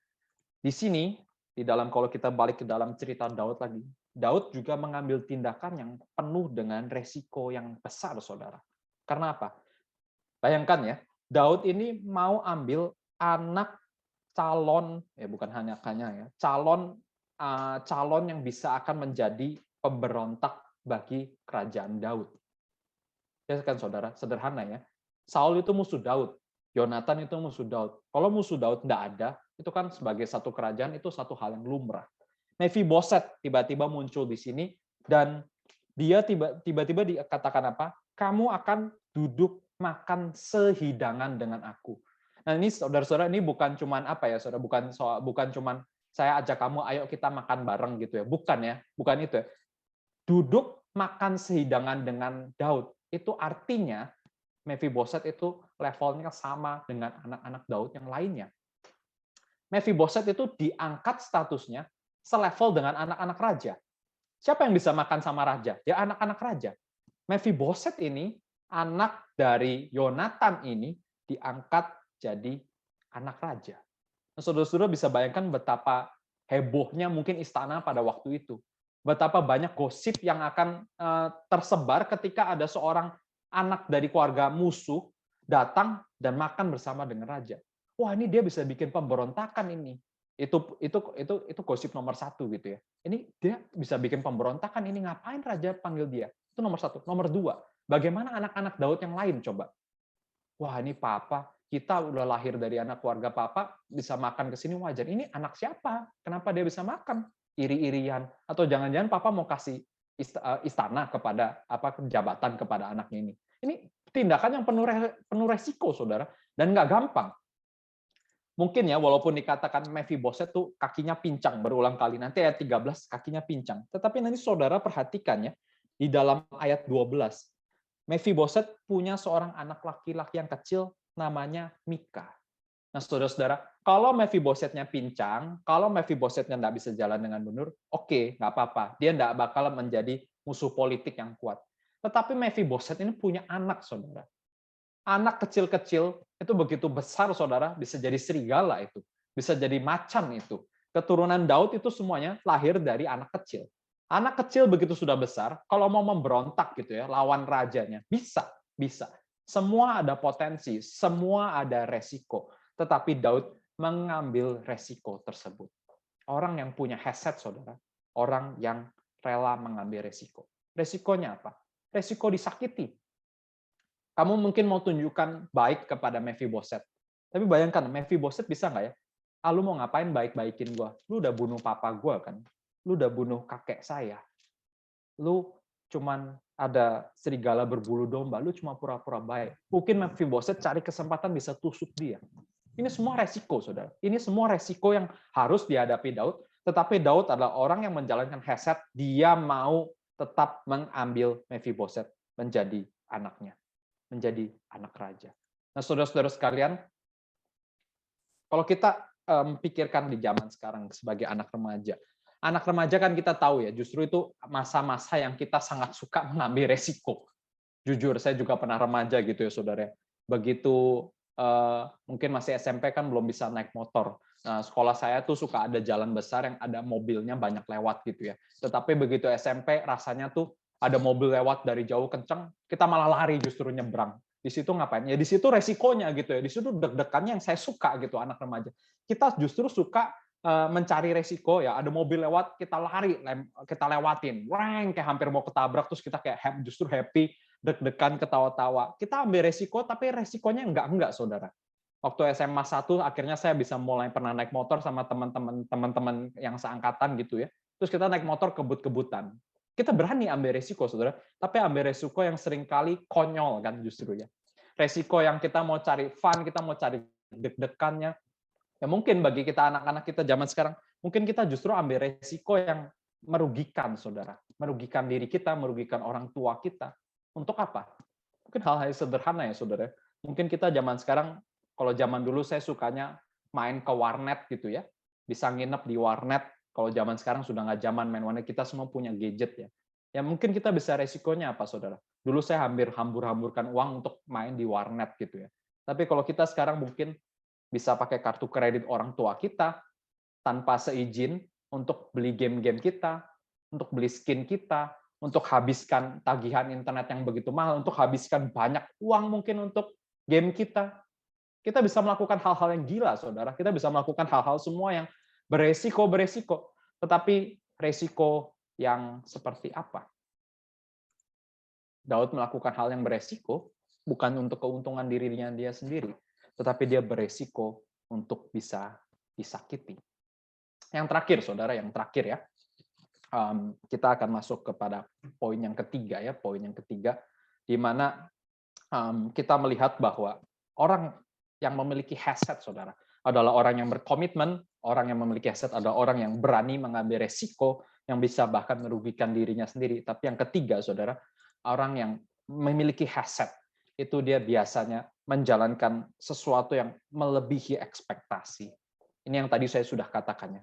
[SPEAKER 1] di sini, di dalam kalau kita balik ke dalam cerita Daud lagi, Daud juga mengambil tindakan yang penuh dengan resiko yang besar, saudara. Karena apa? Bayangkan ya, Daud ini mau ambil anak calon, bukan hanya ya, calon yang bisa akan menjadi pemberontak bagi kerajaan Daud. Ya kan saudara, sederhana ya. Saul itu musuh Daud, Yonatan itu musuh Daud. Kalau musuh Daud tidak ada, itu kan sebagai satu kerajaan itu satu hal yang lumrah. Mephiboset tiba-tiba muncul di sini dan dia tiba-tiba dikatakan apa? Kamu akan duduk makan sehidangan dengan aku. Nah, ini saudara-saudara, ini bukan cuman apa ya, saudara, bukan cuman saya ajak kamu ayo kita makan bareng gitu ya. Bukan ya, bukan itu ya. Duduk makan sehidangan dengan Daud. Itu artinya Mephiboset itu levelnya sama dengan anak-anak Daud yang lainnya. Mephiboset itu diangkat statusnya selevel dengan anak-anak raja. Siapa yang bisa makan sama raja? Ya anak-anak raja. Mephibosheth ini, anak dari Yonatan ini, diangkat jadi anak raja. Nah, saudara-saudara bisa bayangkan betapa hebohnya mungkin istana pada waktu itu. Betapa banyak gosip yang akan tersebar ketika ada seorang anak dari keluarga musuh datang dan makan bersama dengan raja. Wah, ini dia bisa bikin pemberontakan ini. Itu gosip nomor satu gitu ya. Ini dia bisa bikin pemberontakan ini, ngapain raja panggil dia? Itu nomor satu. Nomor dua, bagaimana anak-anak Daud yang lain coba? Wah, ini papa, kita udah lahir dari anak keluarga papa, bisa makan ke sini wajar. Ini anak siapa? Kenapa dia bisa makan? Iri-irian. Atau jangan-jangan papa mau kasih istana kepada jabatan kepada anaknya ini. Ini tindakan yang penuh resiko, saudara, dan nggak gampang. Mungkin ya, walaupun dikatakan Mephibosheth tuh kakinya pincang berulang kali, nanti ayat 13 kakinya pincang. Tetapi nanti saudara perhatikan ya, di dalam ayat 12, Mephibosheth punya seorang anak laki-laki yang kecil namanya Mika. Nah, saudara-saudara, kalau Mephibosheth-nya pincang, kalau Mephibosheth-nya nggak bisa jalan dengan benar, oke, nggak apa-apa. Dia nggak bakal menjadi musuh politik yang kuat. Tetapi Mephibosheth ini punya anak, saudara. Anak kecil-kecil itu begitu besar, saudara, bisa jadi serigala itu. Bisa jadi macan itu. Keturunan Daud itu semuanya lahir dari anak kecil. Anak kecil begitu sudah besar, kalau mau memberontak gitu ya, lawan rajanya, bisa, bisa. Semua ada potensi, semua ada resiko. Tetapi Daud mengambil resiko tersebut. Orang yang punya hasad, saudara. Orang yang rela mengambil resiko. Resikonya apa? Resiko disakiti. Kamu mungkin mau tunjukkan baik kepada Mephibosheth. Tapi bayangkan, Mephibosheth bisa nggak ya? Ah, lu mau ngapain baik-baikin gue? Lu udah bunuh papa gue kan? Lu udah bunuh kakek saya. Lu cuman ada serigala berbulu domba, lu cuma pura-pura baik. Mungkin Mephibosheth cari kesempatan bisa tusuk dia. Ini semua resiko, saudara. Ini semua resiko yang harus dihadapi Daud. Tetapi Daud adalah orang yang menjalankan hasad. Dia mau tetap mengambil Mephibosheth menjadi anaknya. Menjadi anak raja. Nah, saudara-saudara sekalian, kalau kita pikirkan di zaman sekarang sebagai anak remaja kan kita tahu ya, justru itu masa-masa yang kita sangat suka mengambil resiko. Jujur, saya juga pernah remaja gitu ya, saudara. Begitu mungkin masih SMP kan belum bisa naik motor. Nah, sekolah saya tuh suka ada jalan besar yang ada mobilnya banyak lewat gitu ya. Tetapi begitu SMP rasanya tuh ada mobil lewat dari jauh kenceng, kita malah lari justru nyebrang. Di situ ngapain? Ya di situ resikonya gitu ya. Di situ deg-degannya yang saya suka gitu anak remaja. Kita justru suka mencari resiko ya. Ada mobil lewat, kita lari, kita lewatin. Weng, kayak hampir mau ketabrak, terus kita kayak justru happy, deg-degan, ketawa-tawa. Kita ambil resiko, tapi resikonya enggak, saudara. Waktu SMA 1, akhirnya saya bisa mulai pernah naik motor sama teman-teman yang seangkatan gitu ya. Terus kita naik motor kebut-kebutan. Kita berani ambil resiko, saudara. Tapi ambil resiko yang seringkali konyol kan justru ya. Resiko yang kita mau cari fun, kita mau cari deg-degannya. Ya mungkin bagi kita anak-anak kita zaman sekarang, mungkin kita justru ambil resiko yang merugikan, saudara. Merugikan diri kita, merugikan orang tua kita. Untuk apa? Mungkin hal-hal sederhana ya, saudara. Mungkin kita zaman sekarang, kalau zaman dulu saya sukanya main ke warnet gitu ya. Bisa nginep di warnet. Kalau zaman sekarang sudah nggak zaman main warnet, kita semua punya gadget ya. Ya mungkin kita bisa resikonya apa, saudara? Dulu saya hampir hambur-hamburkan uang untuk main di warnet gitu ya. Tapi kalau kita sekarang mungkin bisa pakai kartu kredit orang tua kita, tanpa seizin untuk beli game-game kita, untuk beli skin kita, untuk habiskan tagihan internet yang begitu mahal, untuk habiskan banyak uang mungkin untuk game kita. Kita bisa melakukan hal-hal yang gila, saudara. Kita bisa melakukan hal-hal semua yang beresiko. Tetapi resiko yang seperti apa? Daud melakukan hal yang beresiko, bukan untuk keuntungan dirinya dia sendiri, tetapi dia beresiko untuk bisa disakiti. Yang terakhir, saudara, yang terakhir ya, kita akan masuk kepada poin yang ketiga ya, di mana kita melihat bahwa orang yang memiliki hasad, saudara, adalah orang yang berkomitmen, orang yang memiliki hasad adalah orang yang berani mengambil resiko, yang bisa bahkan merugikan dirinya sendiri. Tapi yang ketiga, saudara, orang yang memiliki hasad, itu dia biasanya menjalankan sesuatu yang melebihi ekspektasi. Ini yang tadi saya sudah katakannya.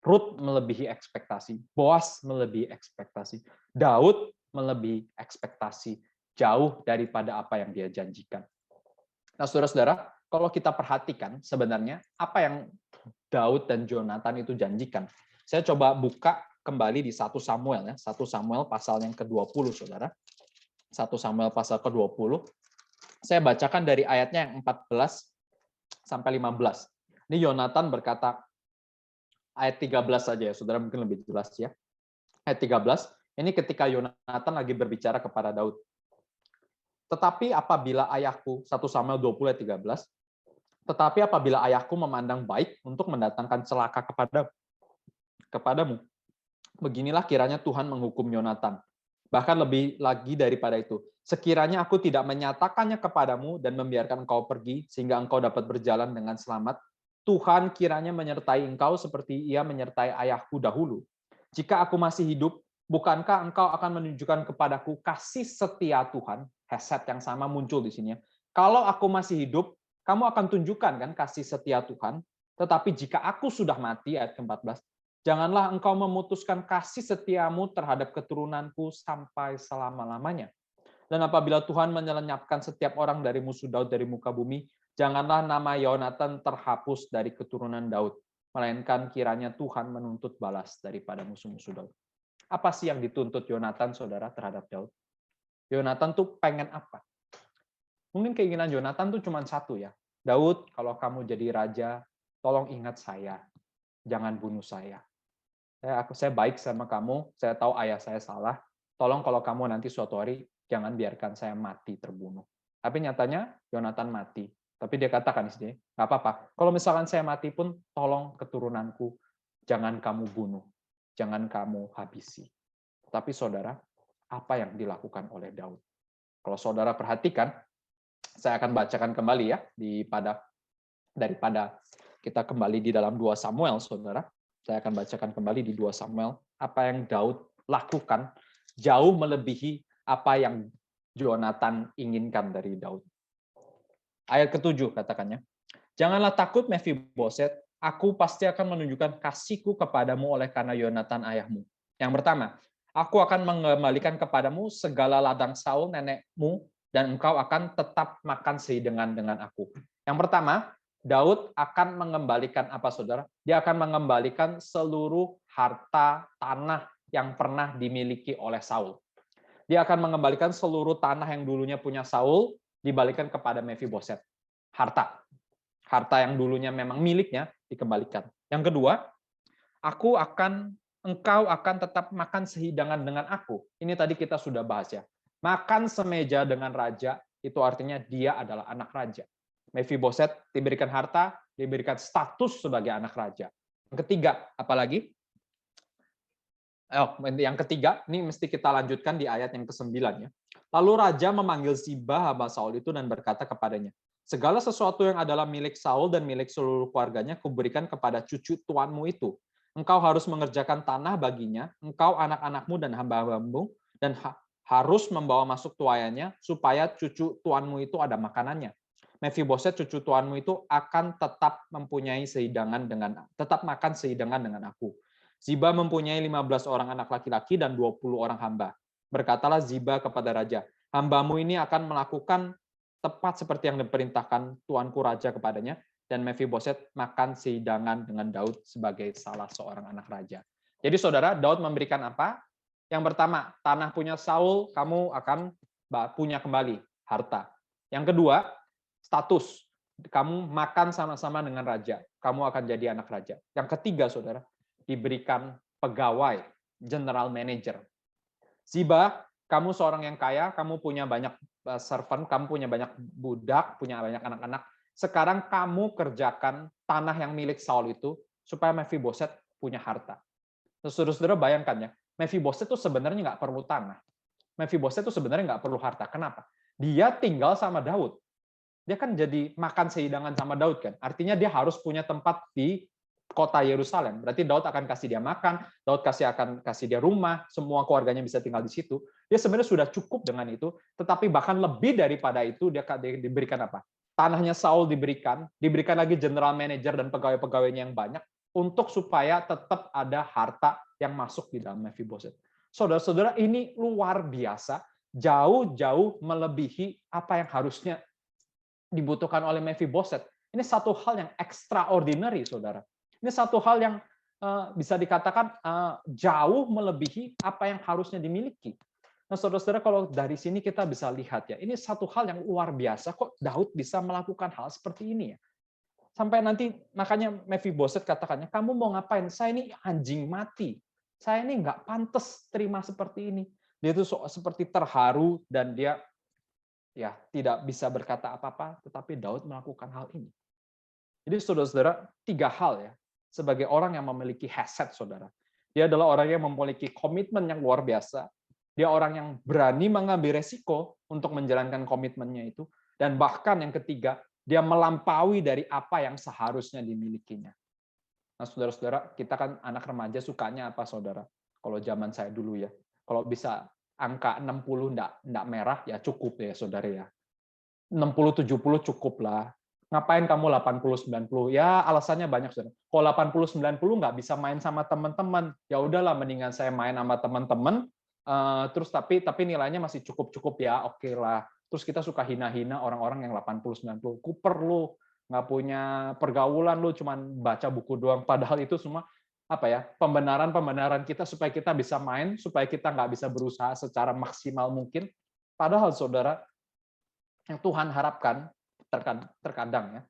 [SPEAKER 1] Rut melebihi ekspektasi, Boas melebihi ekspektasi, Daud melebihi ekspektasi, jauh daripada apa yang dia janjikan. Nah, saudara-saudara, kalau kita perhatikan sebenarnya apa yang Daud dan Jonathan itu janjikan. Saya coba buka kembali di 1 Samuel ya, 1 Samuel pasal yang ke-20, Saudara. 1 Samuel pasal ke-20. Saya bacakan dari ayatnya yang 14 sampai 15. Ini Yonatan berkata, ayat 13 saja ya, Saudara mungkin lebih jelas ya. Ayat 13, ini ketika Yonatan lagi berbicara kepada Daud. Tetapi apabila ayahku, 1 Samuel 20 ayat 13, tetapi apabila ayahku memandang baik untuk mendatangkan celaka kepadamu, beginilah kiranya Tuhan menghukum Yonatan. Bahkan lebih lagi daripada itu, sekiranya aku tidak menyatakannya kepadamu dan membiarkan engkau pergi, sehingga engkau dapat berjalan dengan selamat, Tuhan kiranya menyertai engkau seperti ia menyertai ayahku dahulu. Jika aku masih hidup, bukankah engkau akan menunjukkan kepadaku kasih setia Tuhan? Hesed yang sama muncul di sini. Kalau aku masih hidup, kamu akan tunjukkan kan kasih setia Tuhan. Tetapi jika aku sudah mati, ayat ke-14, janganlah engkau memutuskan kasih setiamu terhadap keturunanku sampai selama-lamanya. Dan apabila Tuhan menyelenyapkan setiap orang dari musuh Daud dari muka bumi, janganlah nama Yonatan terhapus dari keturunan Daud, melainkan kiranya Tuhan menuntut balas daripada musuh-musuh Daud. Apa sih yang dituntut Yonatan, saudara, terhadap Daud? Yonatan tuh pengen apa? Mungkin keinginan Yonatan tuh cuma satu ya. Daud, kalau kamu jadi raja, tolong ingat saya. Jangan bunuh saya. Saya baik sama kamu, saya tahu ayah saya salah. Tolong kalau kamu nanti suatu hari, jangan biarkan saya mati terbunuh. Tapi nyatanya, Yonatan mati. Tapi dia katakan di sini, nggak apa-apa. Kalau misalkan saya mati pun, tolong keturunanku, jangan kamu bunuh. Jangan kamu habisi. Tapi saudara, apa yang dilakukan oleh Daud? Kalau saudara perhatikan, saya akan bacakan kembali ya, daripada kita kembali di dalam 2 Samuel, saudara. Saya akan bacakan kembali di 2 Samuel, apa yang Daud lakukan jauh melebihi apa yang Jonathan inginkan dari Daud. Ayat ke-7 katakannya, janganlah takut Mephiboset, aku pasti akan menunjukkan kasihku kepadamu oleh karena Yonatan ayahmu. Yang pertama, aku akan mengembalikan kepadamu segala ladang Saul nenekmu, dan engkau akan tetap makan sehidangan dengan aku. Yang pertama, Daud akan mengembalikan apa, saudara? Dia akan mengembalikan seluruh harta tanah yang pernah dimiliki oleh Saul. Dia akan mengembalikan seluruh tanah yang dulunya punya Saul, dibalikan kepada Mephiboset. Harta yang dulunya memang miliknya, dikembalikan. Yang kedua, engkau akan tetap makan sehidangan dengan aku. Ini tadi kita sudah bahas ya. Makan semeja dengan raja, itu artinya dia adalah anak raja. Mephiboset diberikan harta, diberikan status sebagai anak raja. Yang ketiga, apalagi? Yang ketiga, ini mesti kita lanjutkan di ayat yang ke-9 ya. Lalu raja memanggil Ziba hamba Saul itu dan berkata kepadanya, segala sesuatu yang adalah milik Saul dan milik seluruh keluarganya kuberikan kepada cucu tuanmu itu. Engkau harus mengerjakan tanah baginya, engkau anak-anakmu dan hamba-hambamu, dan harus membawa masuk tuayannya supaya cucu tuanmu itu ada makanannya. Mephiboset cucu tuanmu itu akan tetap mempunyai tetap makan sehidangan dengan aku. Ziba mempunyai 15 orang anak laki-laki dan 20 orang hamba. Berkatalah Ziba kepada raja, hambamu ini akan melakukan tepat seperti yang diperintahkan tuanku raja kepadanya, dan Mephiboset makan sehidangan dengan Daud sebagai salah seorang anak raja. Jadi saudara, Daud memberikan apa? Yang pertama, tanah punya Saul, kamu akan punya kembali harta. Yang kedua, status. Kamu makan sama-sama dengan raja. Kamu akan jadi anak raja. Yang ketiga, saudara, diberikan pegawai, general manager. Ziba, kamu seorang yang kaya, kamu punya banyak servant, kamu punya banyak budak, punya banyak anak-anak. Sekarang kamu kerjakan tanah yang milik Saul itu, supaya Mephiboset punya harta. Saudara-saudara bayangkan ya, Mephiboset itu sebenarnya nggak perlu tanah. Mephiboset itu sebenarnya nggak perlu harta. Kenapa? Dia tinggal sama Daud. Dia kan jadi makan sehidangan sama Daud kan. Artinya dia harus punya tempat di kota Yerusalem. Berarti Daud akan kasih dia makan, Daud akan kasih dia rumah, semua keluarganya bisa tinggal di situ. Dia sebenarnya sudah cukup dengan itu, tetapi bahkan lebih daripada itu dia diberikan apa? Tanahnya Saul diberikan lagi general manager dan pegawai-pegawainya yang banyak. untuk supaya tetap ada harta yang masuk di dalam Mephiboset. Saudara-saudara, ini luar biasa, jauh-jauh melebihi apa yang harusnya dibutuhkan oleh Mephiboset. Ini satu hal yang extraordinary, saudara. Ini satu hal yang bisa dikatakan jauh melebihi apa yang harusnya dimiliki. Nah, saudara-saudara, kalau dari sini kita bisa lihat ya, ini satu hal yang luar biasa. Kok Daud bisa melakukan hal seperti ini ya? Sampai nanti makanya Mephiboset katakannya, kamu mau ngapain? Saya ini anjing mati. Saya ini nggak pantas terima seperti ini. Dia itu seperti terharu dan dia ya tidak bisa berkata apa-apa, tetapi Daud melakukan hal ini. Jadi saudara-saudara, 3 hal ya, sebagai orang yang memiliki hasad, saudara. Dia adalah orang yang memiliki komitmen yang luar biasa. Dia orang yang berani mengambil resiko untuk menjalankan komitmennya itu. Dan bahkan yang ketiga, dia melampaui dari apa yang seharusnya dimilikinya. Nah, saudara-saudara, kita kan anak remaja sukanya apa, saudara? Kalau zaman saya dulu ya, kalau bisa angka 60 enggak merah, ya cukup ya, saudara ya. 60-70 cukup lah. Ngapain kamu 80-90? Ya alasannya banyak, saudara. Kalau 80-90 nggak bisa main sama teman-teman, ya udahlah mendingan saya main sama teman-teman, terus tapi nilainya masih cukup-cukup ya, oke lah. Terus kita suka hina-hina orang-orang yang 80-90. Kuper lu, nggak punya pergaulan lu, cuman baca buku doang. Padahal itu semua apa ya, pembenaran kita supaya kita bisa main, supaya kita nggak bisa berusaha secara maksimal mungkin. Padahal saudara, yang Tuhan harapkan terkadang ya,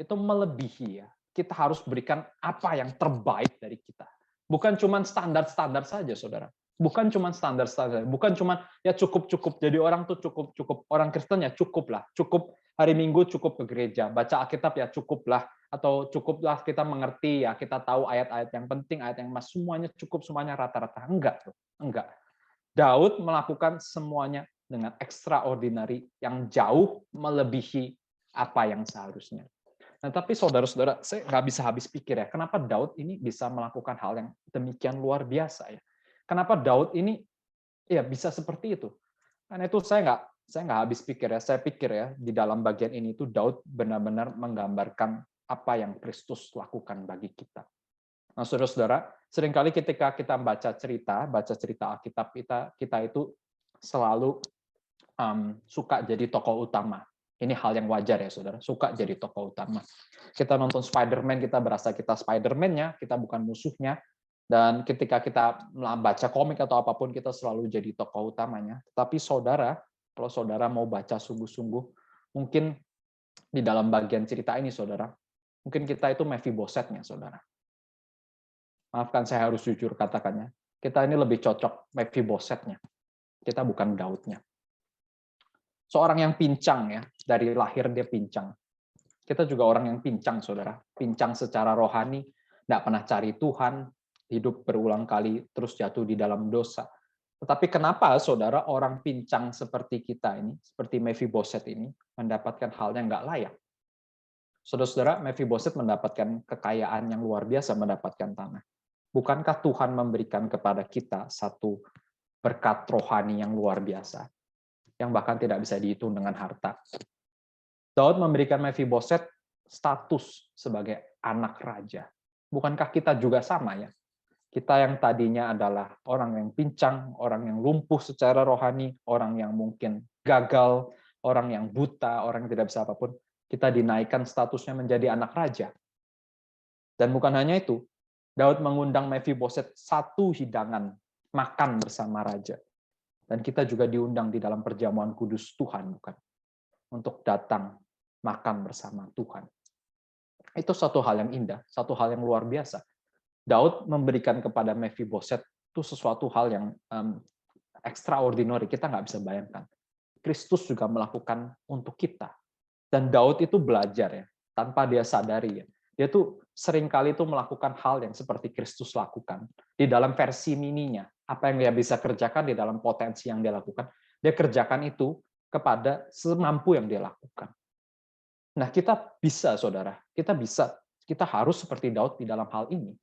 [SPEAKER 1] itu melebihi ya. Kita harus berikan apa yang terbaik dari kita. Bukan cuma standar-standar saja, saudara. Bukan cuma standar-standar, bukan cuma ya cukup-cukup. Jadi orang tuh cukup-cukup, orang Kristen ya cukup lah. Cukup hari Minggu cukup ke gereja, baca Alkitab ya cukup lah. Atau cukuplah kita mengerti ya, kita tahu ayat-ayat yang penting, ayat yang semuanya cukup, semuanya rata-rata. Enggak, enggak. Daud melakukan semuanya dengan extraordinary yang jauh melebihi apa yang seharusnya. Nah, tapi saudara-saudara, saya nggak bisa habis pikir ya, kenapa Daud ini bisa melakukan hal yang demikian luar biasa ya? Kenapa Daud ini ya bisa seperti itu? Karena itu saya nggak habis pikir ya. Saya pikir ya di dalam bagian ini itu Daud benar-benar menggambarkan apa yang Kristus lakukan bagi kita. Nah, saudara-saudara, seringkali ketika kita baca cerita Alkitab, kita itu selalu suka jadi tokoh utama. Ini hal yang wajar ya, saudara. Suka jadi tokoh utama. Kita nonton Spider-Man, kita berasa kita Spider-Man-nya, kita bukan musuhnya. Dan ketika kita baca komik atau apapun, kita selalu jadi tokoh utamanya. Tetapi saudara, kalau saudara mau baca sungguh-sungguh, mungkin di dalam bagian cerita ini, saudara, mungkin kita itu Mephiboset-nya, saudara. Maafkan saya harus jujur katakannya. Kita ini lebih cocok Mephiboset-nya. Kita bukan Daud-nya. Seorang yang pincang ya, dari lahir dia pincang. Kita juga orang yang pincang, saudara. Pincang secara rohani, tidak pernah cari Tuhan, hidup berulang kali, terus jatuh di dalam dosa. Tetapi kenapa, saudara, orang pincang seperti kita ini, seperti Mephiboset ini, mendapatkan hal yang nggak layak? Saudara-saudara, Mephiboset mendapatkan kekayaan yang luar biasa, mendapatkan tanah. Bukankah Tuhan memberikan kepada kita satu berkat rohani yang luar biasa, yang bahkan tidak bisa dihitung dengan harta? Daud memberikan Mephiboset status sebagai anak raja. Bukankah kita juga sama ya? Kita yang tadinya adalah orang yang pincang, orang yang lumpuh secara rohani, orang yang mungkin gagal, orang yang buta, orang yang tidak bisa apapun, kita dinaikkan statusnya menjadi anak raja. Dan bukan hanya itu, Daud mengundang Mephiboset satu hidangan makan bersama raja. Dan kita juga diundang di dalam perjamuan kudus Tuhan, bukan? Untuk datang makan bersama Tuhan. Itu satu hal yang indah, satu hal yang luar biasa. Daud memberikan kepada Mephiboset itu sesuatu hal yang extraordinary, kita nggak bisa bayangkan. Kristus juga melakukan untuk kita. Dan Daud itu belajar ya, tanpa dia sadari ya. Dia tuh seringkali itu melakukan hal yang seperti Kristus lakukan. Di dalam versi mininya, apa yang dia bisa kerjakan di dalam potensi yang dia lakukan, dia kerjakan itu kepada semampu yang dia lakukan. Nah, kita bisa, saudara. Kita harus seperti Daud di dalam hal ini.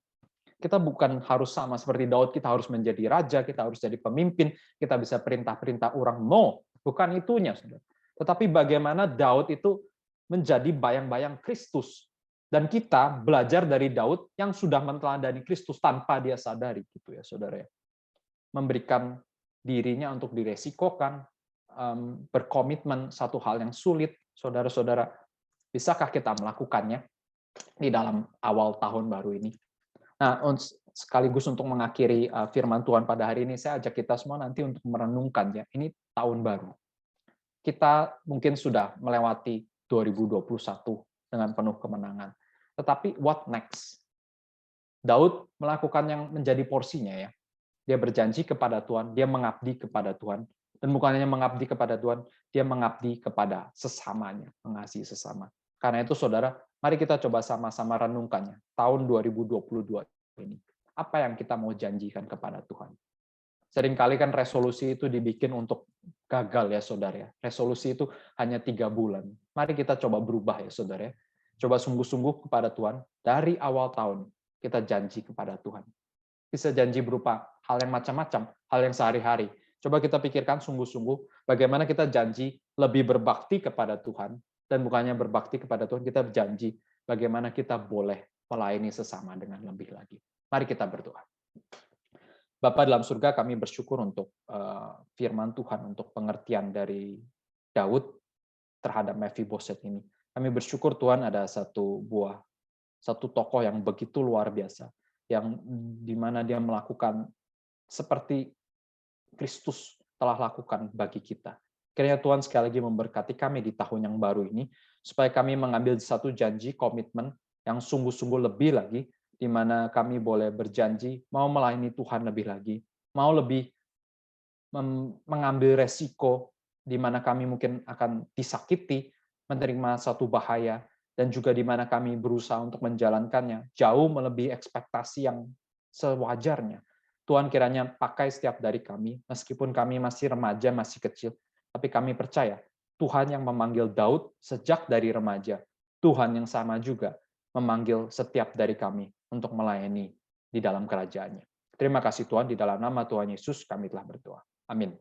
[SPEAKER 1] Kita bukan harus sama seperti Daud, kita harus menjadi raja, kita harus jadi pemimpin, kita bisa perintah-perintah orang. No, bukan itunya, saudara. Tetapi bagaimana Daud itu menjadi bayang-bayang Kristus. Dan kita belajar dari Daud yang sudah meneladani Kristus tanpa dia sadari, gitu ya, saudara ya. Memberikan dirinya untuk diresikokan, berkomitmen satu hal yang sulit, saudara-saudara. Bisakah kita melakukannya di dalam awal tahun baru ini? Nah, sekaligus untuk mengakhiri firman Tuhan pada hari ini, saya ajak kita semua nanti untuk merenungkan ya, ini tahun baru. Kita mungkin sudah melewati 2021 dengan penuh kemenangan. Tetapi what next? Daud melakukan yang menjadi porsinya ya. Dia berjanji kepada Tuhan, dia mengabdi kepada Tuhan. Dan bukan hanya mengabdi kepada Tuhan, dia mengabdi kepada sesamanya, mengasihi sesama. Karena itu saudara, mari kita coba sama-sama renungkannya. Tahun 2022 ini, apa yang kita mau janjikan kepada Tuhan? Seringkali kan resolusi itu dibikin untuk gagal ya saudara ya. Resolusi itu hanya 3 bulan. Mari kita coba berubah ya saudara ya. Coba sungguh-sungguh kepada Tuhan. Dari awal tahun kita janji kepada Tuhan. Bisa janji berupa hal yang macam-macam, hal yang sehari-hari. Coba kita pikirkan sungguh-sungguh bagaimana kita janji lebih berbakti kepada Tuhan. Dan bukannya berbakti kepada Tuhan, kita berjanji bagaimana kita boleh melayani sesama dengan lebih lagi. Mari kita berdoa. Bapa dalam surga, kami bersyukur untuk firman Tuhan, untuk pengertian dari Daud terhadap Mephiboset ini. Kami bersyukur Tuhan ada satu tokoh yang begitu luar biasa, yang di mana dia melakukan seperti Kristus telah lakukan bagi kita. Kiranya Tuhan sekali lagi memberkati kami di tahun yang baru ini, supaya kami mengambil satu janji, komitmen yang sungguh-sungguh lebih lagi, di mana kami boleh berjanji mau melayani Tuhan lebih lagi, mau lebih mengambil resiko, di mana kami mungkin akan disakiti, menerima satu bahaya, dan juga di mana kami berusaha untuk menjalankannya jauh melebihi ekspektasi yang sewajarnya. Tuhan kiranya pakai setiap dari kami, meskipun kami masih remaja, masih kecil, tapi kami percaya Tuhan yang memanggil Daud sejak dari remaja, Tuhan yang sama juga memanggil setiap dari kami untuk melayani di dalam kerajaan-Nya. Terima kasih Tuhan, di dalam nama Tuhan Yesus kami telah berdoa. Amin.